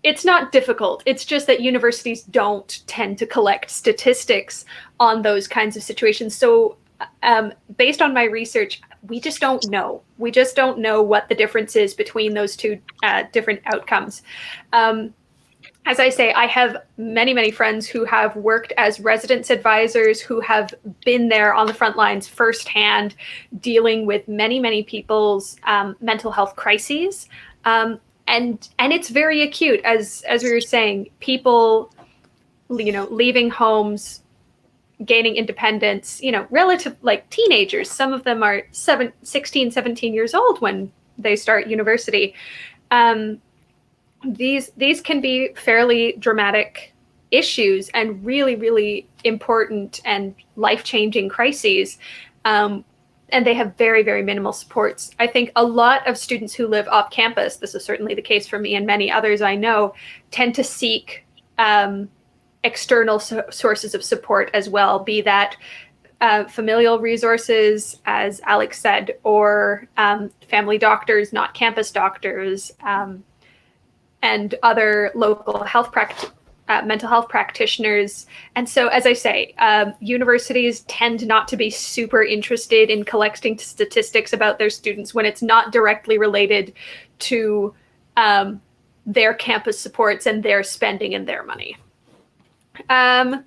S3: It's not difficult. It's just that universities don't tend to collect statistics on those kinds of situations. So based on my research, we just don't know. We just don't know what the difference is between those two different outcomes. As I say, I have many, many friends who have worked as residence advisors, who have been there on the front lines firsthand, dealing with many, many people's mental health crises. And it's very acute, as we were saying, people, leaving homes, gaining independence, relative, like teenagers. Some of them are 16, 17 years old when they start university. These can be fairly dramatic issues and really, really important and life-changing crises. And they have very, very minimal supports. I think a lot of students who live off campus, this is certainly the case for me and many others I know, tend to seek external sources of support as well, be that familial resources, as Alex said, or family doctors, not campus doctors, and other local mental health practitioners. And so, as I say, universities tend not to be super interested in collecting statistics about their students when it's not directly related to their campus supports and their spending and their money. 2,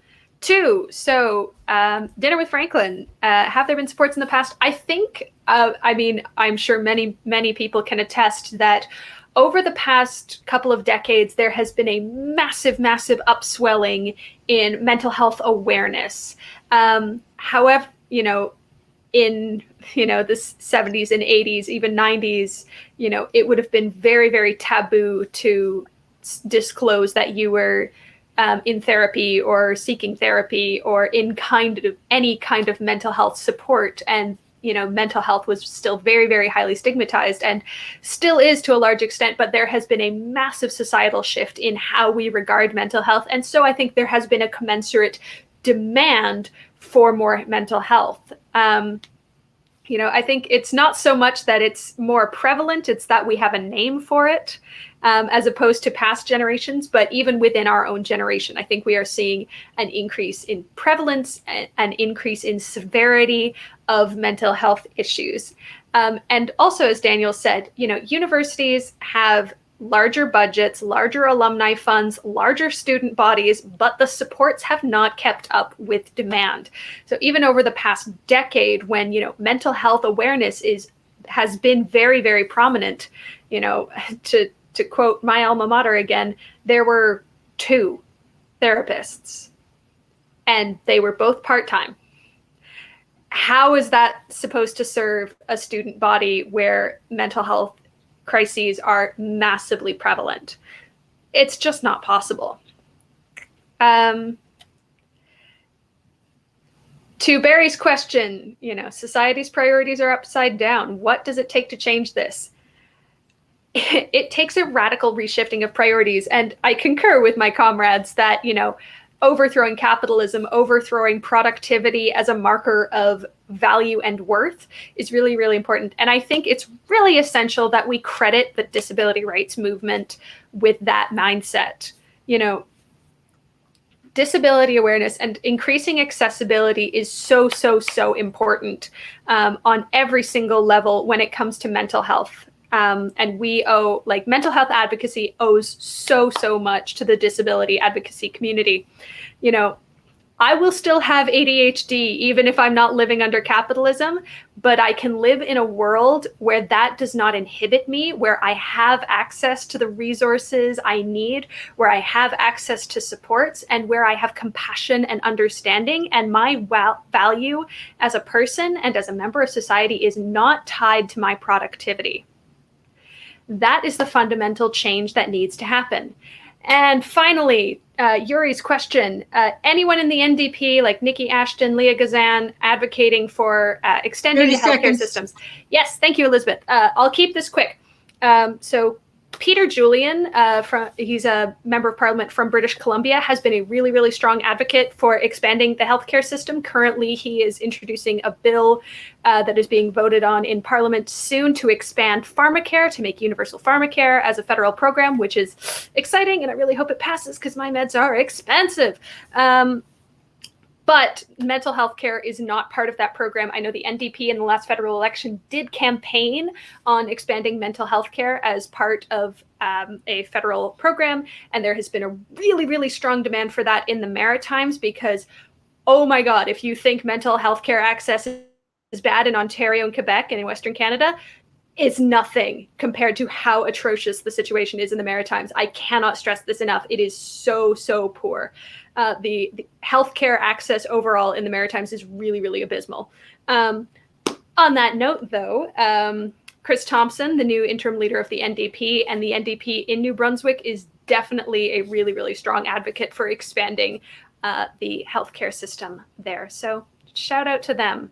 S3: Dinner with Franklin. Have there been supports in the past? I think, I'm sure many, many people can attest that over the past couple of decades, there has been a massive, massive upswelling in mental health awareness. However, in the 70s and 80s, even 90s, it would have been very, very taboo to disclose that you were in therapy or seeking therapy or in any kind of mental health support. And mental health was still very, very highly stigmatized and still is to a large extent, but there has been a massive societal shift in how we regard mental health. And so I think there has been a commensurate demand for more mental health. I think it's not so much that it's more prevalent, it's that we have a name for it, as opposed to past generations. But even within our own generation, I think we are seeing an increase in prevalence, an increase in severity of mental health issues. And also, as Daniel said, universities have larger budgets, larger alumni funds, larger student bodies, but the supports have not kept up with demand. So even over the past decade, when mental health awareness has been very, very prominent, to quote my alma mater again, there were 2 therapists, and they were both part-time. how is that supposed to serve a student body where mental health crises are massively prevalent? It's just not possible. To Barry's question, society's priorities are upside down. What does it take to change this? It takes a radical reshifting of priorities. And I concur with my comrades that, overthrowing capitalism, overthrowing productivity as a marker of value and worth is really, really important. And I think it's really essential that we credit the disability rights movement with that mindset. Disability awareness and increasing accessibility is so, so, so important on every single level when it comes to mental health. And we owe, mental health advocacy owes so, so much to the disability advocacy community. I will still have ADHD even if I'm not living under capitalism, but I can live in a world where that does not inhibit me, where I have access to the resources I need, where I have access to supports, and where I have compassion and understanding, and my value as a person and as a member of society is not tied to my productivity. That is the fundamental change that needs to happen. And finally, Yuri's question, anyone in the NDP, like Nikki Ashton, Leah Gazan, advocating for extending the healthcare systems? Yes, thank you, Elizabeth. I'll keep this quick. So Peter Julian, he's a member of parliament from British Columbia, has been a really, really strong advocate for expanding the healthcare system. Currently, he is introducing a bill that is being voted on in parliament soon to expand pharmacare, to make universal pharmacare as a federal program, which is exciting, and I really hope it passes because my meds are expensive. But mental health care is not part of that program. I know the NDP in the last federal election did campaign on expanding mental health care as part of a federal program. And there has been a really, really strong demand for that in the Maritimes because, oh my God, if you think mental health care access is bad in Ontario and Quebec and in Western Canada, it's nothing compared to how atrocious the situation is in the Maritimes. I cannot stress this enough. It is so, so poor. The healthcare access overall in the Maritimes is really, really abysmal. On that note, though, Chris Thompson, the new interim leader of the NDP, and the NDP in New Brunswick is definitely a really, really strong advocate for expanding the healthcare system there. So shout out to them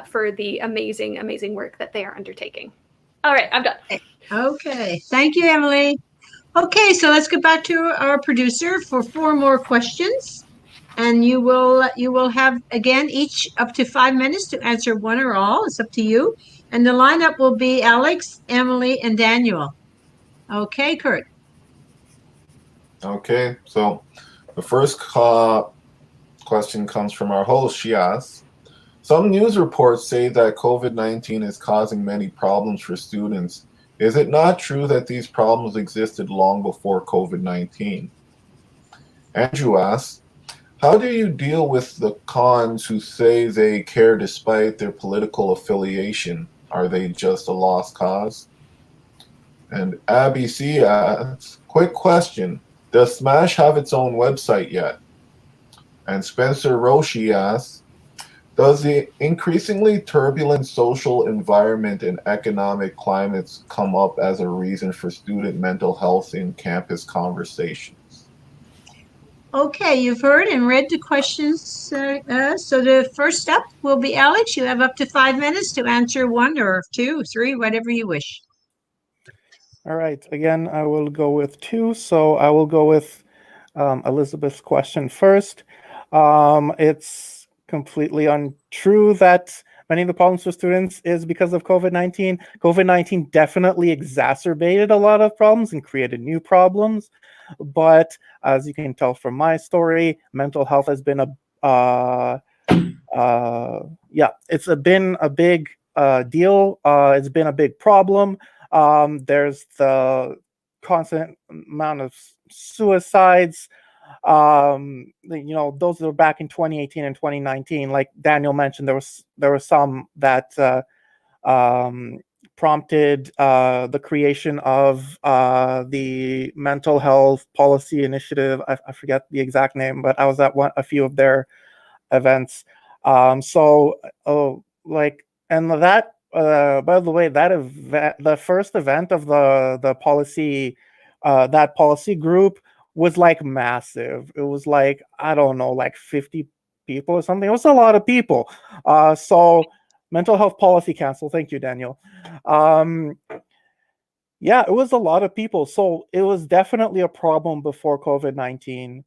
S3: for the amazing, amazing work that they are undertaking. All right, I'm done.
S2: Okay, thank you, Emily. Okay, so let's get back to our producer for 4 more questions. And you will have, again, each up to 5 minutes to answer one or all. It's up to you. And the lineup will be Alex, Emily, and Daniel. Okay, Kurt.
S5: Okay, so the first question comes from our host. She asks, some news reports say that COVID-19 is causing many problems for students. Is it not true that these problems existed long before COVID-19? Andrew asks, how do you deal with the cons who say they care despite their political affiliation? Are they just a lost cause? And Abby C asks, quick question, does Smash have its own website yet? And Spencer Roshi asks, does the increasingly turbulent social environment and economic climates come up as a reason for student mental health in campus conversations?
S2: Okay, you've heard and read the questions. So the first up will be Alex. You have up to 5 minutes to answer 1 or 2, 3, whatever you wish.
S4: All right. Again, I will go with 2. So I will go with Elizabeth's question first. It's completely untrue that many of the problems for students is because of COVID-19. COVID-19 definitely exacerbated a lot of problems and created new problems. But as you can tell from my story, mental health has been it's been a big deal. It's been a big problem. There's the constant amount of suicides. Those were back in 2018 and 2019. Like Daniel mentioned, there were some that prompted the creation of the mental health policy initiative. I forget the exact name, but I was at a few of their events. And that, by the way, that event, the first event of the policy, that policy group was like massive. It was like, I don't know, like 50 people or something. It was a lot of people. So Mental Health Policy Council, thank you, Daniel. Yeah, it was a lot of people. So it was definitely a problem before COVID-19.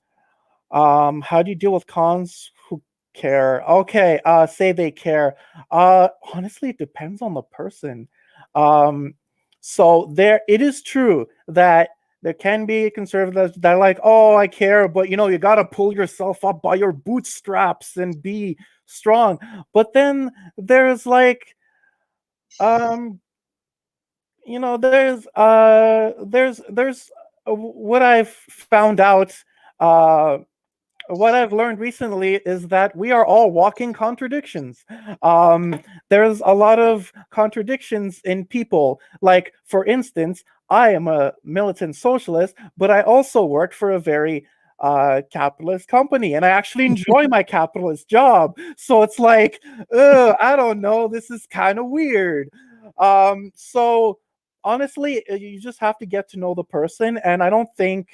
S4: How do you deal with cons who care? Okay, say they care. Honestly, it depends on the person. So it is true that there can be conservatives that are like, oh, I care, but you gotta pull yourself up by your bootstraps and be strong. But then there's like, there's what I've found out. What I've learned recently is that we are all walking contradictions. There's a lot of contradictions in people. Like, for instance, I am a militant socialist, but I also work for a very capitalist company, and I actually enjoy my capitalist job. So it's like, I don't know, this is kind of weird. So honestly, you just have to get to know the person, and I don't think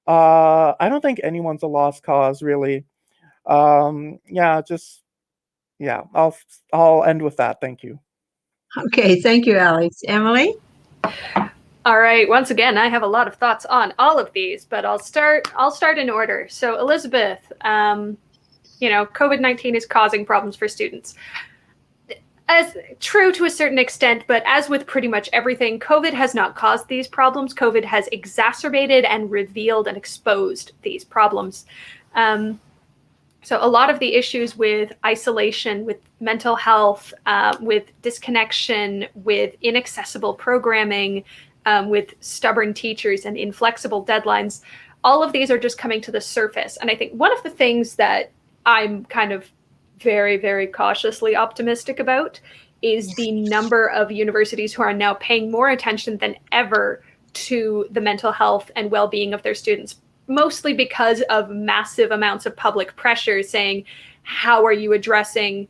S4: anyone's a lost cause, really. Yeah, I'll end with that. Thank you.
S2: Okay, thank you, Alex. Emily?
S3: All right. Once again, I have a lot of thoughts on all of these, but I'll start in order. So, Elizabeth, COVID-19 is causing problems for students. As true to a certain extent, but as with pretty much everything, COVID has not caused these problems. COVID has exacerbated and revealed and exposed these problems. So a lot of the issues with isolation, with mental health, with disconnection, with inaccessible programming, with stubborn teachers and inflexible deadlines, all of these are just coming to the surface. And I think one of the things that I'm kind of very, very cautiously optimistic about is the number of universities who are now paying more attention than ever to the mental health and well-being of their students, mostly because of massive amounts of public pressure saying, how are you addressing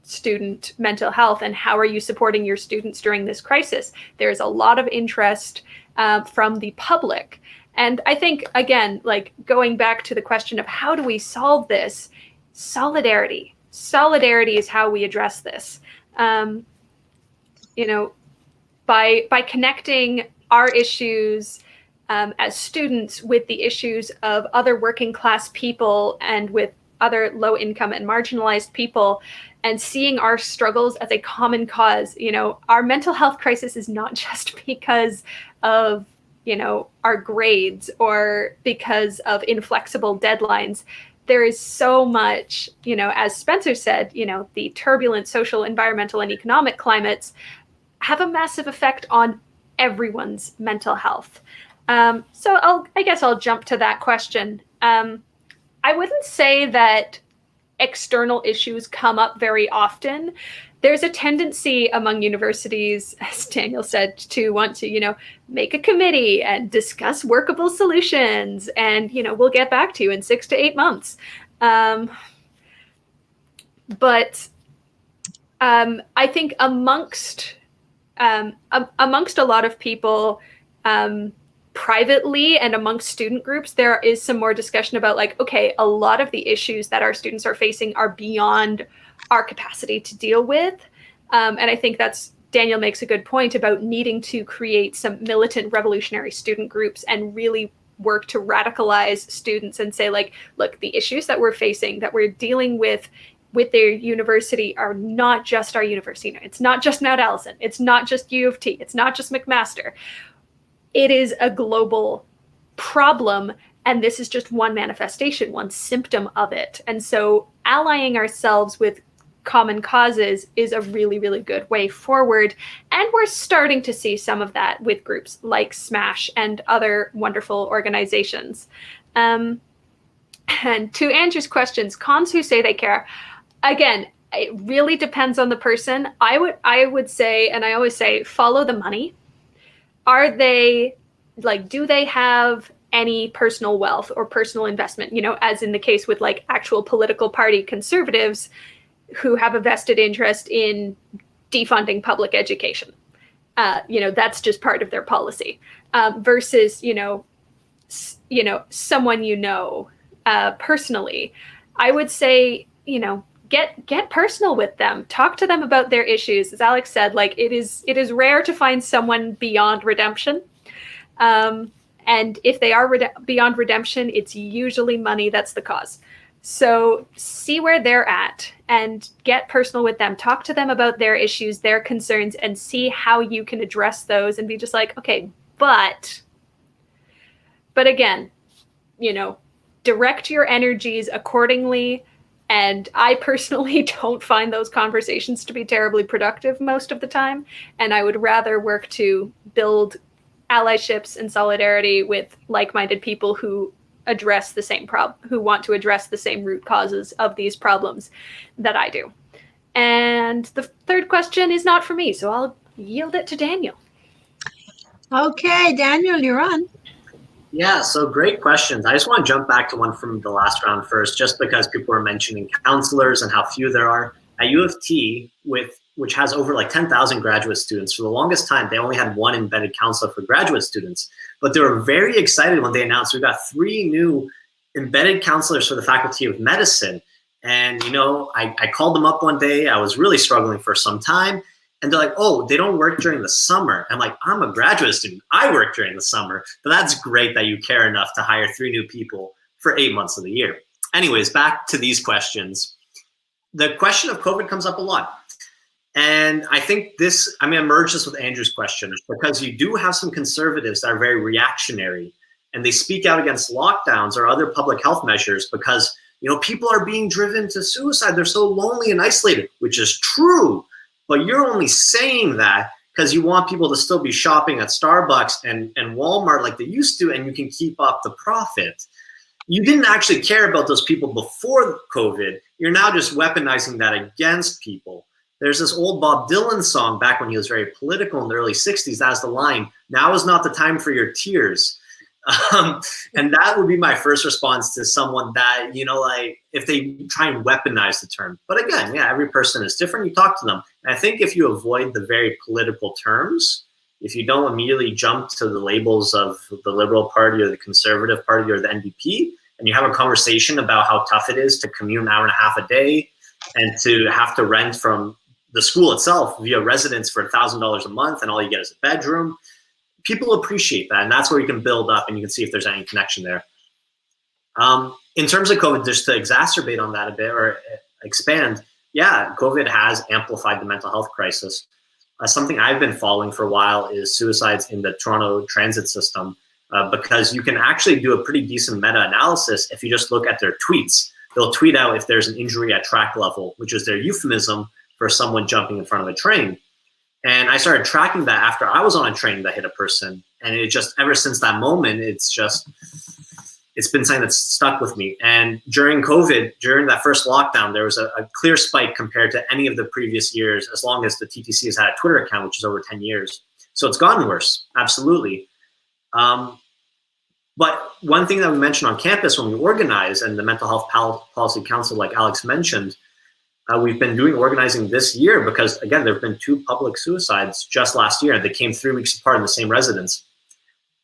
S3: student mental health and how are you supporting your students during this crisis? There's a lot of interest from the public. And I think, again, like going back to the question of how do we solve this, solidarity is how we address this. By connecting our issues as students with the issues of other working class people and with other low income and marginalized people, and seeing our struggles as a common cause. Our mental health crisis is not just because of our grades or because of inflexible deadlines. There is so much, as Spencer said, the turbulent social, environmental, and economic climates have a massive effect on everyone's mental health. So I guess I'll jump to that question. I wouldn't say that external issues come up very often. There's a tendency among universities, as Daniel said, to want to, make a committee and discuss workable solutions. And, we'll get back to you in 6 to 8 months. But I think amongst a lot of people, privately and amongst student groups, there is some more discussion about okay, a lot of the issues that our students are facing are beyond our capacity to deal with. And I think Daniel makes a good point about needing to create some militant revolutionary student groups and really work to radicalize students and say look, the issues that we're facing, that we're dealing with their university are not just our university. It's not just Mount Allison. It's not just U of T. It's not just McMaster. It is a global problem, and this is just one manifestation, one symptom of it. And so allying ourselves with common causes is a really, really good way forward. And we're starting to see some of that with groups like SMASH and other wonderful organizations. And to Andrew's questions, cons who say they care, again, it really depends on the person. I would say, and I always say, follow the money. Are they do they have any personal wealth or personal investment? As in the case with actual political party conservatives, who have a vested interest in defunding public education. That's just part of their policy, versus, someone personally. I would say, get personal with them. Talk to them about their issues. As Alex said, like it is rare to find someone beyond redemption. And if they are beyond redemption, it's usually money that's the cause. So see where they're at and get personal with them. Talk to them about their issues, their concerns, and see how you can address those and be just like, okay, but again, direct your energies accordingly. And I personally don't find those conversations to be terribly productive most of the time. And I would rather work to build allyships and solidarity with like-minded people who address the same who want to address the same root causes of these problems that I do. And the third question is not for me, so I'll yield it to Daniel.
S2: Okay, Daniel, you're on.
S1: Yeah, so great questions. I just want to jump back to one from the last round first, just because people were mentioning counselors and how few there are. At U of T, which has over like 10,000 graduate students, for the longest time, they only had one embedded counselor for graduate students. But they were very excited when they announced we got 3 new embedded counselors for the Faculty of Medicine. And, I called them up one day. I was really struggling for some time. And they're like, oh, they don't work during the summer. I'm like, I'm a graduate student. I work during the summer. But that's great that you care enough to hire 3 new people for 8 months of the year. Anyways, back to these questions. The question of COVID comes up a lot. And I think I'm going to merge this with Andrew's question, because you do have some conservatives that are very reactionary, and they speak out against lockdowns or other public health measures because, people are being driven to suicide. They're so lonely and isolated, which is true. But you're only saying that because you want people to still be shopping at Starbucks and Walmart like they used to, and you can keep up the profit. You didn't actually care about those people before COVID. You're now just weaponizing that against people. There's this old Bob Dylan song back when he was very political in the early 60s. That has the line, "Now is not the time for your tears." And that would be my first response to someone that, if they try and weaponize the term. But again, yeah, every person is different. You talk to them. And I think if you avoid the very political terms, if you don't immediately jump to the labels of the Liberal Party or the Conservative Party or the NDP, and you have a conversation about how tough it is to commute an hour and a half a day and to have to rent from the school itself via residence for $1,000 a month, and all you get is a bedroom. People appreciate that, and that's where you can build up, and you can see if there's any connection there. In terms of COVID, just to exacerbate on that a bit or expand, yeah, COVID has amplified the mental health crisis. Something I've been following for a while is suicides in the Toronto transit system, because you can actually do a pretty decent meta-analysis if you just look at their tweets. They'll tweet out if there's an injury at track level, which is their euphemism for someone jumping in front of a train. And I started tracking that after I was on a train that hit a person. And it just, ever since that moment, it's been something that's stuck with me. And during COVID, during that first lockdown, there was a clear spike compared to any of the previous years, as long as the TTC has had a Twitter account, which is over 10 years. So it's gotten worse, absolutely. But one thing that we mentioned on campus when we organize, and the Mental Health Policy Council, like Alex mentioned, we've been doing organizing this year because, again, there have been 2 public suicides just last year. They came 3 weeks apart in the same residence.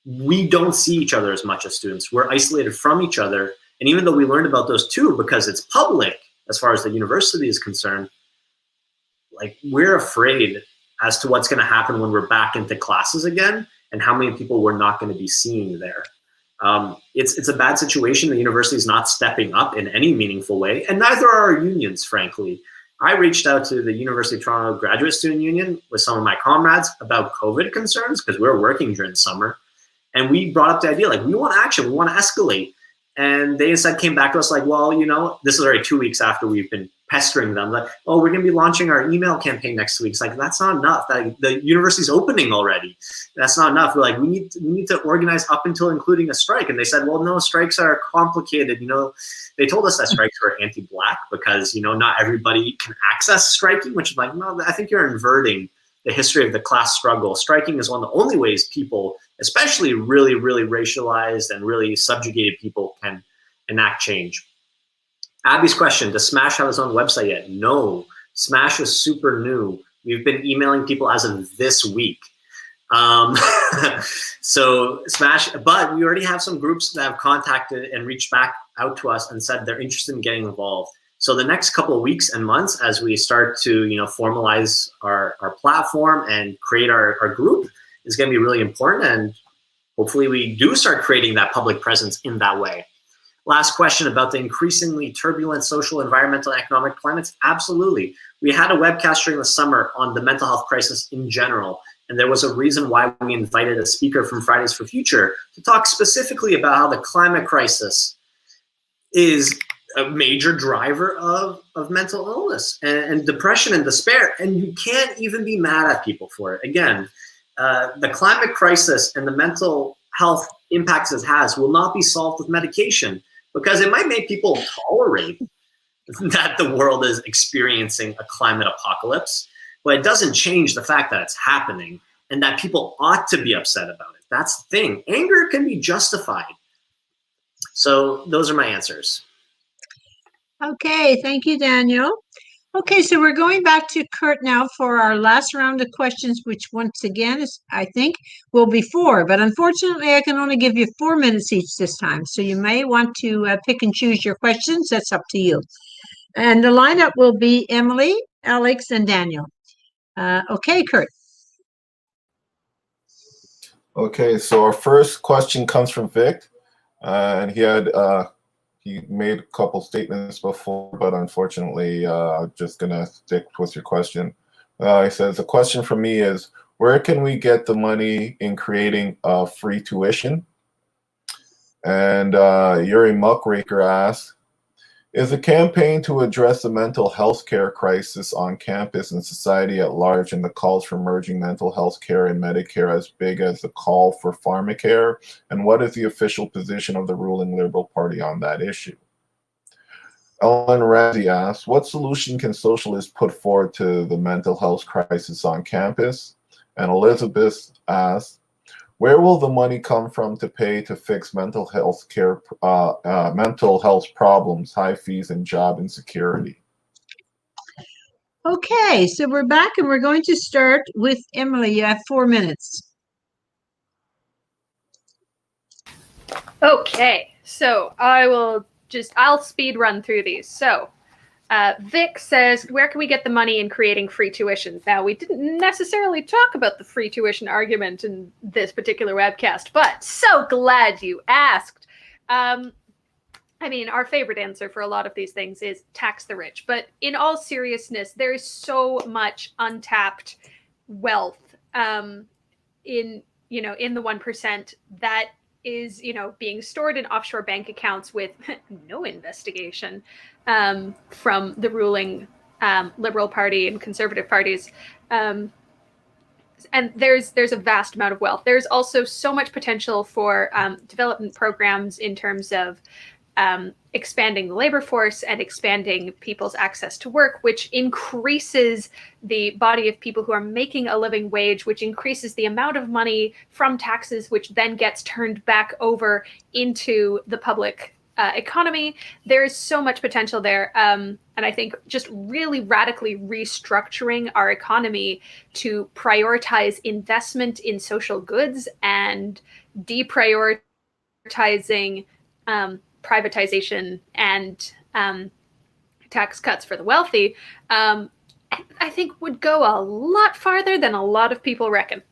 S1: We don't see each other as much as students. We're isolated from each other. And even though we learned about those 2 because it's public, as far as the university is concerned, like, we're afraid as to what's going to happen when we're back into classes again and how many people we're not going to be seeing there. It's a bad situation. The university is not stepping up in any meaningful way, and neither are our unions, frankly. I reached out to the University of Toronto Graduate Student Union with some of my comrades about COVID concerns because we were working during summer, and we brought up the idea, like, we want action, we want to escalate. And they instead came back to us like, well, this is already 2 weeks after we've been pestering them, like, oh, we're going to be launching our email campaign next week. It's like, that's not enough. The university's opening already. That's not enough. We're like, we need to organize up until including a strike. And they said, well, no, strikes are complicated. They told us that strikes were anti-Black because, not everybody can access striking, which is like, no, I think you're inverting the history of the class struggle. Striking is one of the only ways people, especially really, really racialized and really subjugated people, can enact change. Abby's question, does Smash have its own website yet? No, Smash is super new. We've been emailing people as of this week. So Smash, but we already have some groups that have contacted and reached back out to us and said they're interested in getting involved. So the next couple of weeks and months, as we start to formalize our platform and create our group, is going to be really important. And hopefully we do start creating that public presence in that way. Last question about the increasingly turbulent social, environmental, and economic climates. Absolutely. We had a webcast during the summer on the mental health crisis in general. And there was a reason why we invited a speaker from Fridays for Future to talk specifically about how the climate crisis is a major driver of mental illness and depression and despair. And you can't even be mad at people for it. Again, the climate crisis and the mental health impacts it has will not be solved with medication, because it might make people tolerate that the world is experiencing a climate apocalypse, but it doesn't change the fact that it's happening and that people ought to be upset about it. That's the thing. Anger can be justified. So those are my answers.
S2: Okay, thank you, Daniel. Okay, so we're going back to Kurt now for our last round of questions, which once again is, I think, will be 4. But unfortunately, I can only give you 4 minutes each this time. So you may want to pick and choose your questions. That's up to you. And the lineup will be Emily, Alex, and Daniel. Okay, Kurt.
S5: Okay, so our first question comes from Vic, and he made a couple statements before, but unfortunately, I'm just gonna stick with your question. He says, the question for me is, where can we get the money in creating free tuition? And Yuri Muckraker asks, is the campaign to address the mental health care crisis on campus and society at large and the calls for merging mental health care and Medicare as big as the call for pharmacare? And what is the official position of the ruling Liberal Party on that issue? Ellen Ramsey asks, what solution can socialists put forward to the mental health crisis on campus? And Elizabeth asks, where will the money come from to pay to fix mental health problems, high fees, and job insecurity?
S2: Okay, so we're back and we're going to start with Emily. You have 4 minutes.
S3: Okay, so I'll speed run through these. So Vic says, where can we get the money in creating free tuition? Now, we didn't necessarily talk about the free tuition argument in this particular webcast, but so glad you asked. I mean, our favorite answer for a lot of these things is tax the rich. But in all seriousness, there is so much untapped wealth in the 1% that is, being stored in offshore bank accounts with no investigation from the ruling Liberal Party and Conservative parties. And there's a vast amount of wealth. There's also so much potential for development programs in terms of expanding the labor force and expanding people's access to work, which increases the body of people who are making a living wage, which increases the amount of money from taxes, which then gets turned back over into the public economy. There is so much potential there. And I think just really radically restructuring our economy to prioritize investment in social goods and deprioritizing privatization and tax cuts for the wealthy, I think would go a lot farther than a lot of people reckon.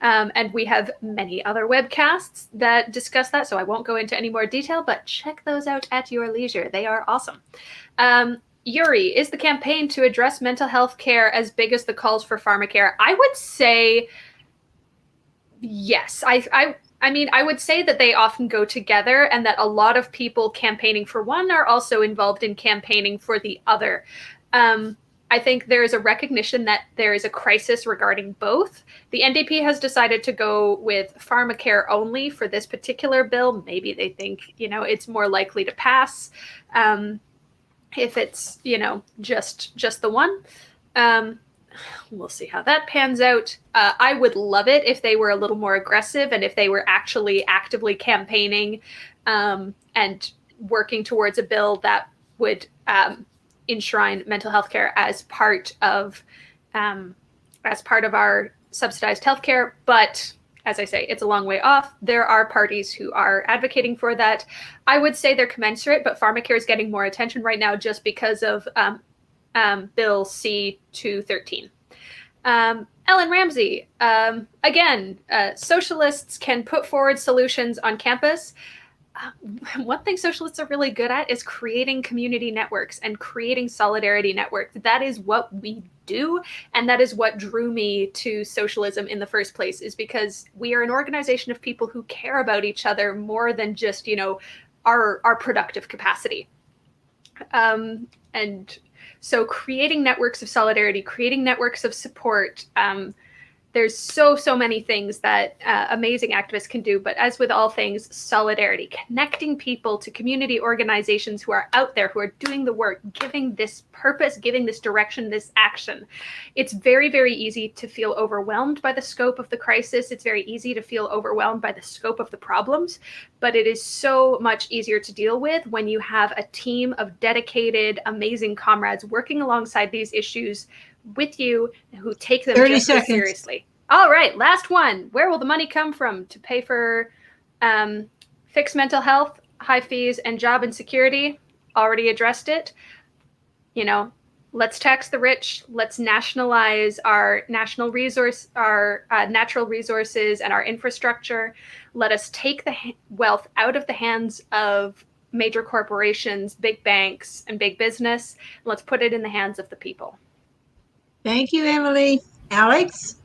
S3: And we have many other webcasts that discuss that, so I won't go into any more detail, but check those out at your leisure. They are awesome. Yuri, is the campaign to address mental health care as big as the calls for pharmacare? I would say yes. I mean, I would say that they often go together and that a lot of people campaigning for one are also involved in campaigning for the other. I think there is a recognition that there is a crisis regarding both. The NDP has decided to go with pharmacare only for this particular bill. Maybe they think, it's more likely to pass if it's, just the one. We'll see how that pans out. I would love it if they were a little more aggressive and if they were actually actively campaigning and working towards a bill that would enshrine mental health care as part of our subsidized healthcare, but as I say, it's a long way off. There are parties who are advocating for that. I would say they're commensurate, but pharmacare is getting more attention right now just because of Bill C-213. Ellen Ramsey, again, socialists can put forward solutions on campus. One thing socialists are really good at is creating community networks and creating solidarity networks. That is what we do, and that is what drew me to socialism in the first place, is because we are an organization of people who care about each other more than just, our productive capacity. And so creating networks of solidarity, creating networks of support, there's so many things that amazing activists can do. But as with all things, solidarity, connecting people to community organizations who are out there, who are doing the work, giving this purpose, giving this direction, this action. It's very, very easy to feel overwhelmed by the scope of the crisis. It's very easy to feel overwhelmed by the scope of the problems. But it is so much easier to deal with when you have a team of dedicated, amazing comrades working alongside these issues with you, who take them
S2: 30
S3: just as
S2: seconds.
S3: seriously. All right, last one. Where will the money come from to pay for fixed mental health, high fees, and job insecurity? Already addressed it. Let's tax the rich. Let's nationalize our natural resources and our infrastructure. Let us take the wealth out of the hands of major corporations, big banks, and big business. Let's put it in the hands of the people.
S2: Thank you, Emily. Alex?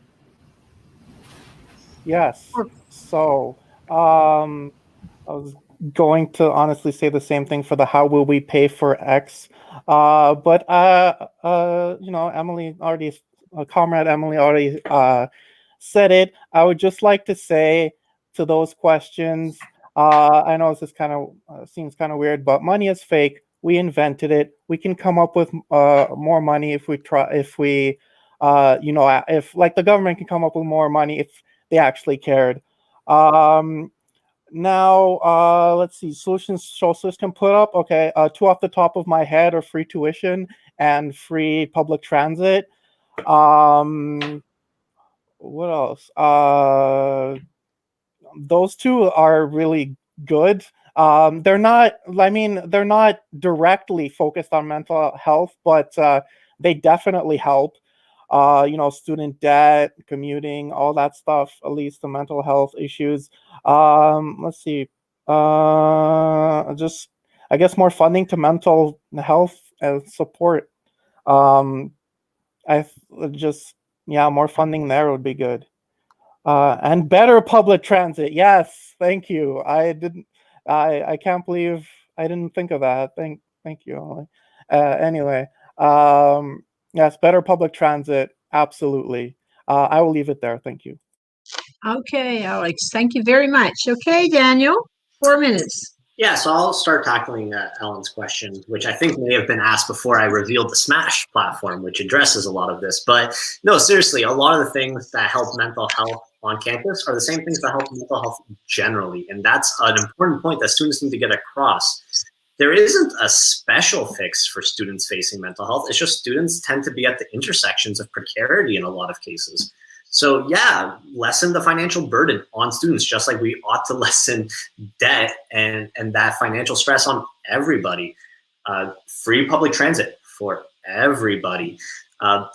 S4: Yes. So I was going to honestly say the same thing for the how will we pay for X. But Emily already, Comrade Emily already said it. I would just like to say to those questions, I know this kind of seems kind of weird, but money is fake. We invented it. We can come up with more money if we try. If we, if like the government can come up with more money if they actually cared. Now, let's see. Solutions socialists can put up. Okay, two off the top of my head are free tuition and free public transit. What else? Those two are really good. They're not directly focused on mental health, but they definitely help. Student debt, commuting, all that stuff, at least the mental health issues. Let's see. I guess more funding to mental health and support. More funding there would be good. And better public transit. Yes, thank you. I can't believe I didn't think of that. Thank you, Emily. Anyway, yes, better public transit. Absolutely. I will leave it there. Thank you.
S2: Okay, Alex. Thank you very much. Okay, Daniel, 4 minutes.
S1: Yeah, so I'll start tackling Ellen's question, which I think may have been asked before I revealed the Smash platform, which addresses a lot of this. But no, seriously, a lot of the things that help mental health on campus are the same things that help mental health generally. And that's an important point that students need to get across. There isn't a special fix for students facing mental health. It's just students tend to be at the intersections of precarity in a lot of cases. So yeah, lessen the financial burden on students, just like we ought to lessen debt and that financial stress on everybody. Free public transit for everybody.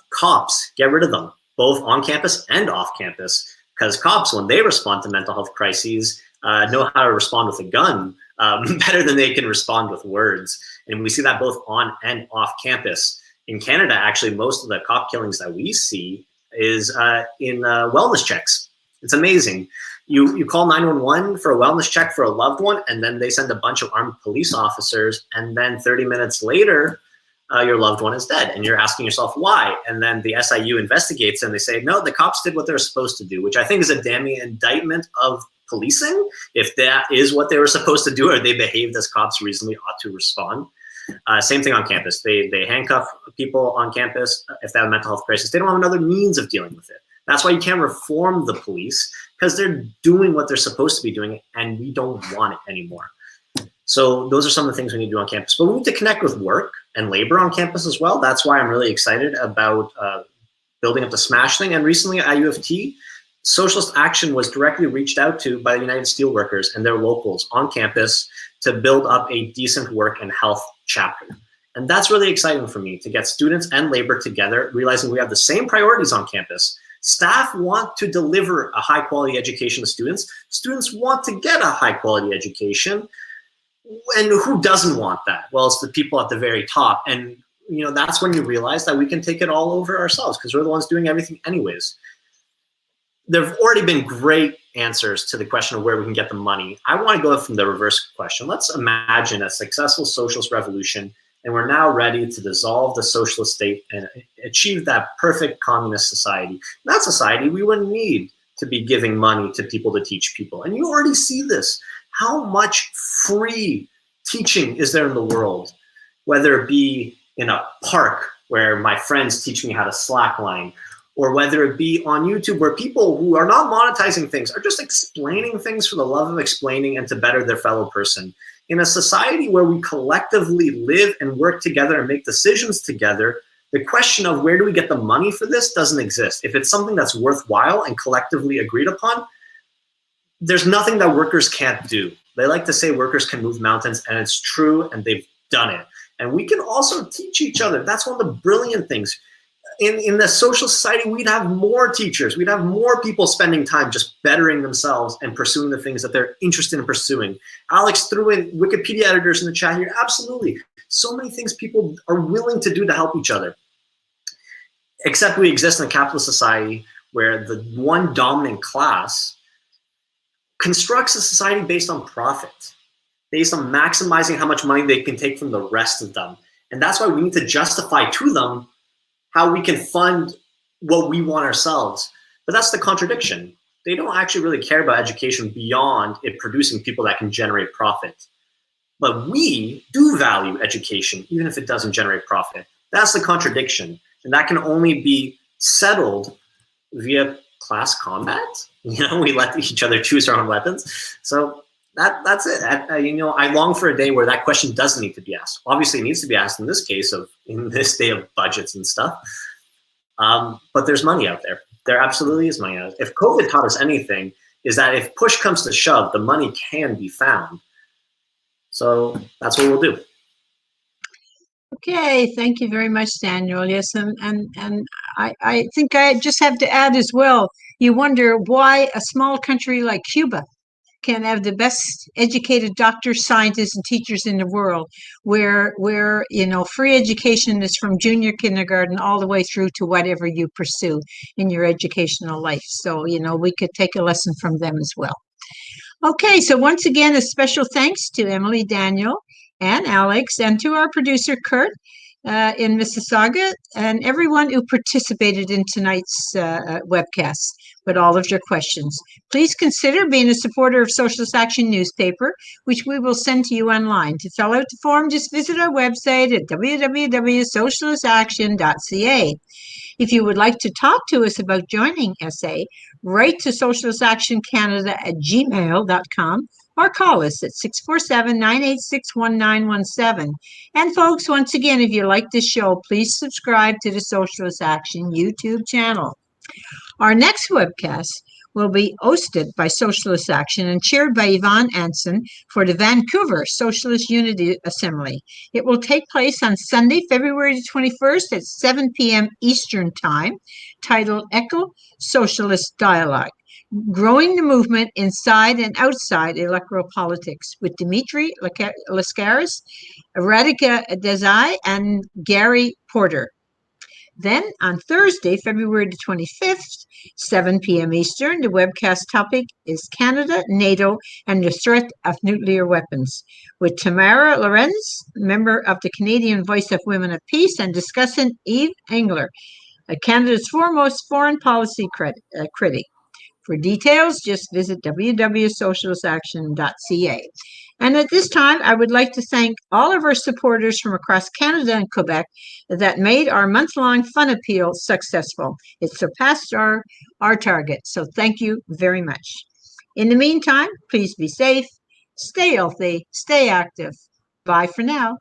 S1: Cops, get rid of them, both on campus and off campus, because cops, when they respond to mental health crises, know how to respond with a gun better than they can respond with words. And we see that both on and off campus. In Canada, actually, most of the cop killings that we see is in wellness checks. It's amazing. You call 911 for a wellness check for a loved one, and then they send a bunch of armed police officers, and then 30 minutes later, your loved one is dead. And you're asking yourself why? And then the SIU investigates and they say, no, the cops did what they're supposed to do, which I think is a damning indictment of policing. If that is what they were supposed to do, or they behaved as cops reasonably ought to respond. Same thing on campus. They handcuff people on campus if they have a mental health crisis. They don't have another means of dealing with it. That's why you can't reform the police, because they're doing what they're supposed to be doing, and we don't want it anymore. So those are some of the things we need to do on campus. But we need to connect with work and labor on campus as well. That's why I'm really excited about building up the SMASH thing. And recently at U of T, Socialist Action was directly reached out to by the United Steelworkers and their locals on campus to build up a decent work and health chapter. And that's really exciting for me, to get students and labor together, realizing we have the same priorities on campus. Staff want to deliver a high quality education to students. Students want to get a high quality education. And who doesn't want that? Well, it's the people at the very top. And that's when you realize that we can take it all over ourselves, because we're the ones doing everything anyways. There have already been great answers to the question of where we can get the money. I want to go from the reverse question. Let's imagine a successful socialist revolution, and we're now ready to dissolve the socialist state and achieve that perfect communist society. In that society, we wouldn't need to be giving money to people to teach people. And you already see this. How much free teaching is there in the world? Whether it be in a park where my friends teach me how to slackline, or whether it be on YouTube where people who are not monetizing things are just explaining things for the love of explaining and to better their fellow person. In a society where we collectively live and work together and make decisions together, the question of where do we get the money for this doesn't exist. If it's something that's worthwhile and collectively agreed upon, there's nothing that workers can't do. They like to say workers can move mountains, and it's true, and they've done it. And we can also teach each other. That's one of the brilliant things. In the social society, we'd have more teachers. We'd have more people spending time just bettering themselves and pursuing the things that they're interested in pursuing. Alex threw in Wikipedia editors in the chat here. Absolutely. So many things people are willing to do to help each other. Except we exist in a capitalist society where the one dominant class constructs a society based on profit, based on maximizing how much money they can take from the rest of them. And that's why we need to justify to them how we can fund what we want ourselves. But that's the contradiction. They don't actually really care about education beyond it producing people that can generate profit. But we do value education, even if it doesn't generate profit. That's the contradiction. And that can only be settled via class combat. We let each other choose our own weapons. So that's it. I long for a day where that question doesn't need to be asked. Obviously, it needs to be asked in this case in this day of budgets and stuff. But there's money out there. There absolutely is money out there. If COVID taught us anything, is that if push comes to shove, the money can be found. So that's what we'll do.
S2: Okay, thank you very much, Daniel. Yes, and I think I just have to add as well, you wonder why a small country like Cuba can have the best educated doctors, scientists, and teachers in the world, where free education is from junior kindergarten all the way through to whatever you pursue in your educational life. So, we could take a lesson from them as well. Okay, so once again, a special thanks to Emily, Daniel, and Alex, and to our producer, Kurt, in Mississauga, and everyone who participated in tonight's webcast with all of your questions. Please consider being a supporter of Socialist Action newspaper, which we will send to you online. To fill out the form, just visit our website at www.socialistaction.ca. If you would like to talk to us about joining SA, write to socialistactioncanada@gmail.com or call us at 647-986-1917. And folks, once again, if you like this show, please subscribe to the Socialist Action YouTube channel. Our next webcast will be hosted by Socialist Action and chaired by Yvonne Anson for the Vancouver Socialist Unity Assembly. It will take place on Sunday, February 21st at 7 p.m. Eastern Time, titled Echo Socialist Dialogue, Growing the Movement Inside and Outside Electoral Politics, with Dimitri Laskaris, Radhika Desai, and Gary Porter. Then on Thursday, February the 25th, 7 p.m. Eastern, the webcast topic is Canada, NATO, and the threat of nuclear weapons, with Tamara Lorenz, member of the Canadian Voice of Women of Peace, and discussant Eve Engler, Canada's foremost foreign policy critic. For details, just visit www.socialistaction.ca. And at this time, I would like to thank all of our supporters from across Canada and Quebec that made our month-long fun appeal successful. It surpassed our target, so thank you very much. In the meantime, please be safe, stay healthy, stay active. Bye for now.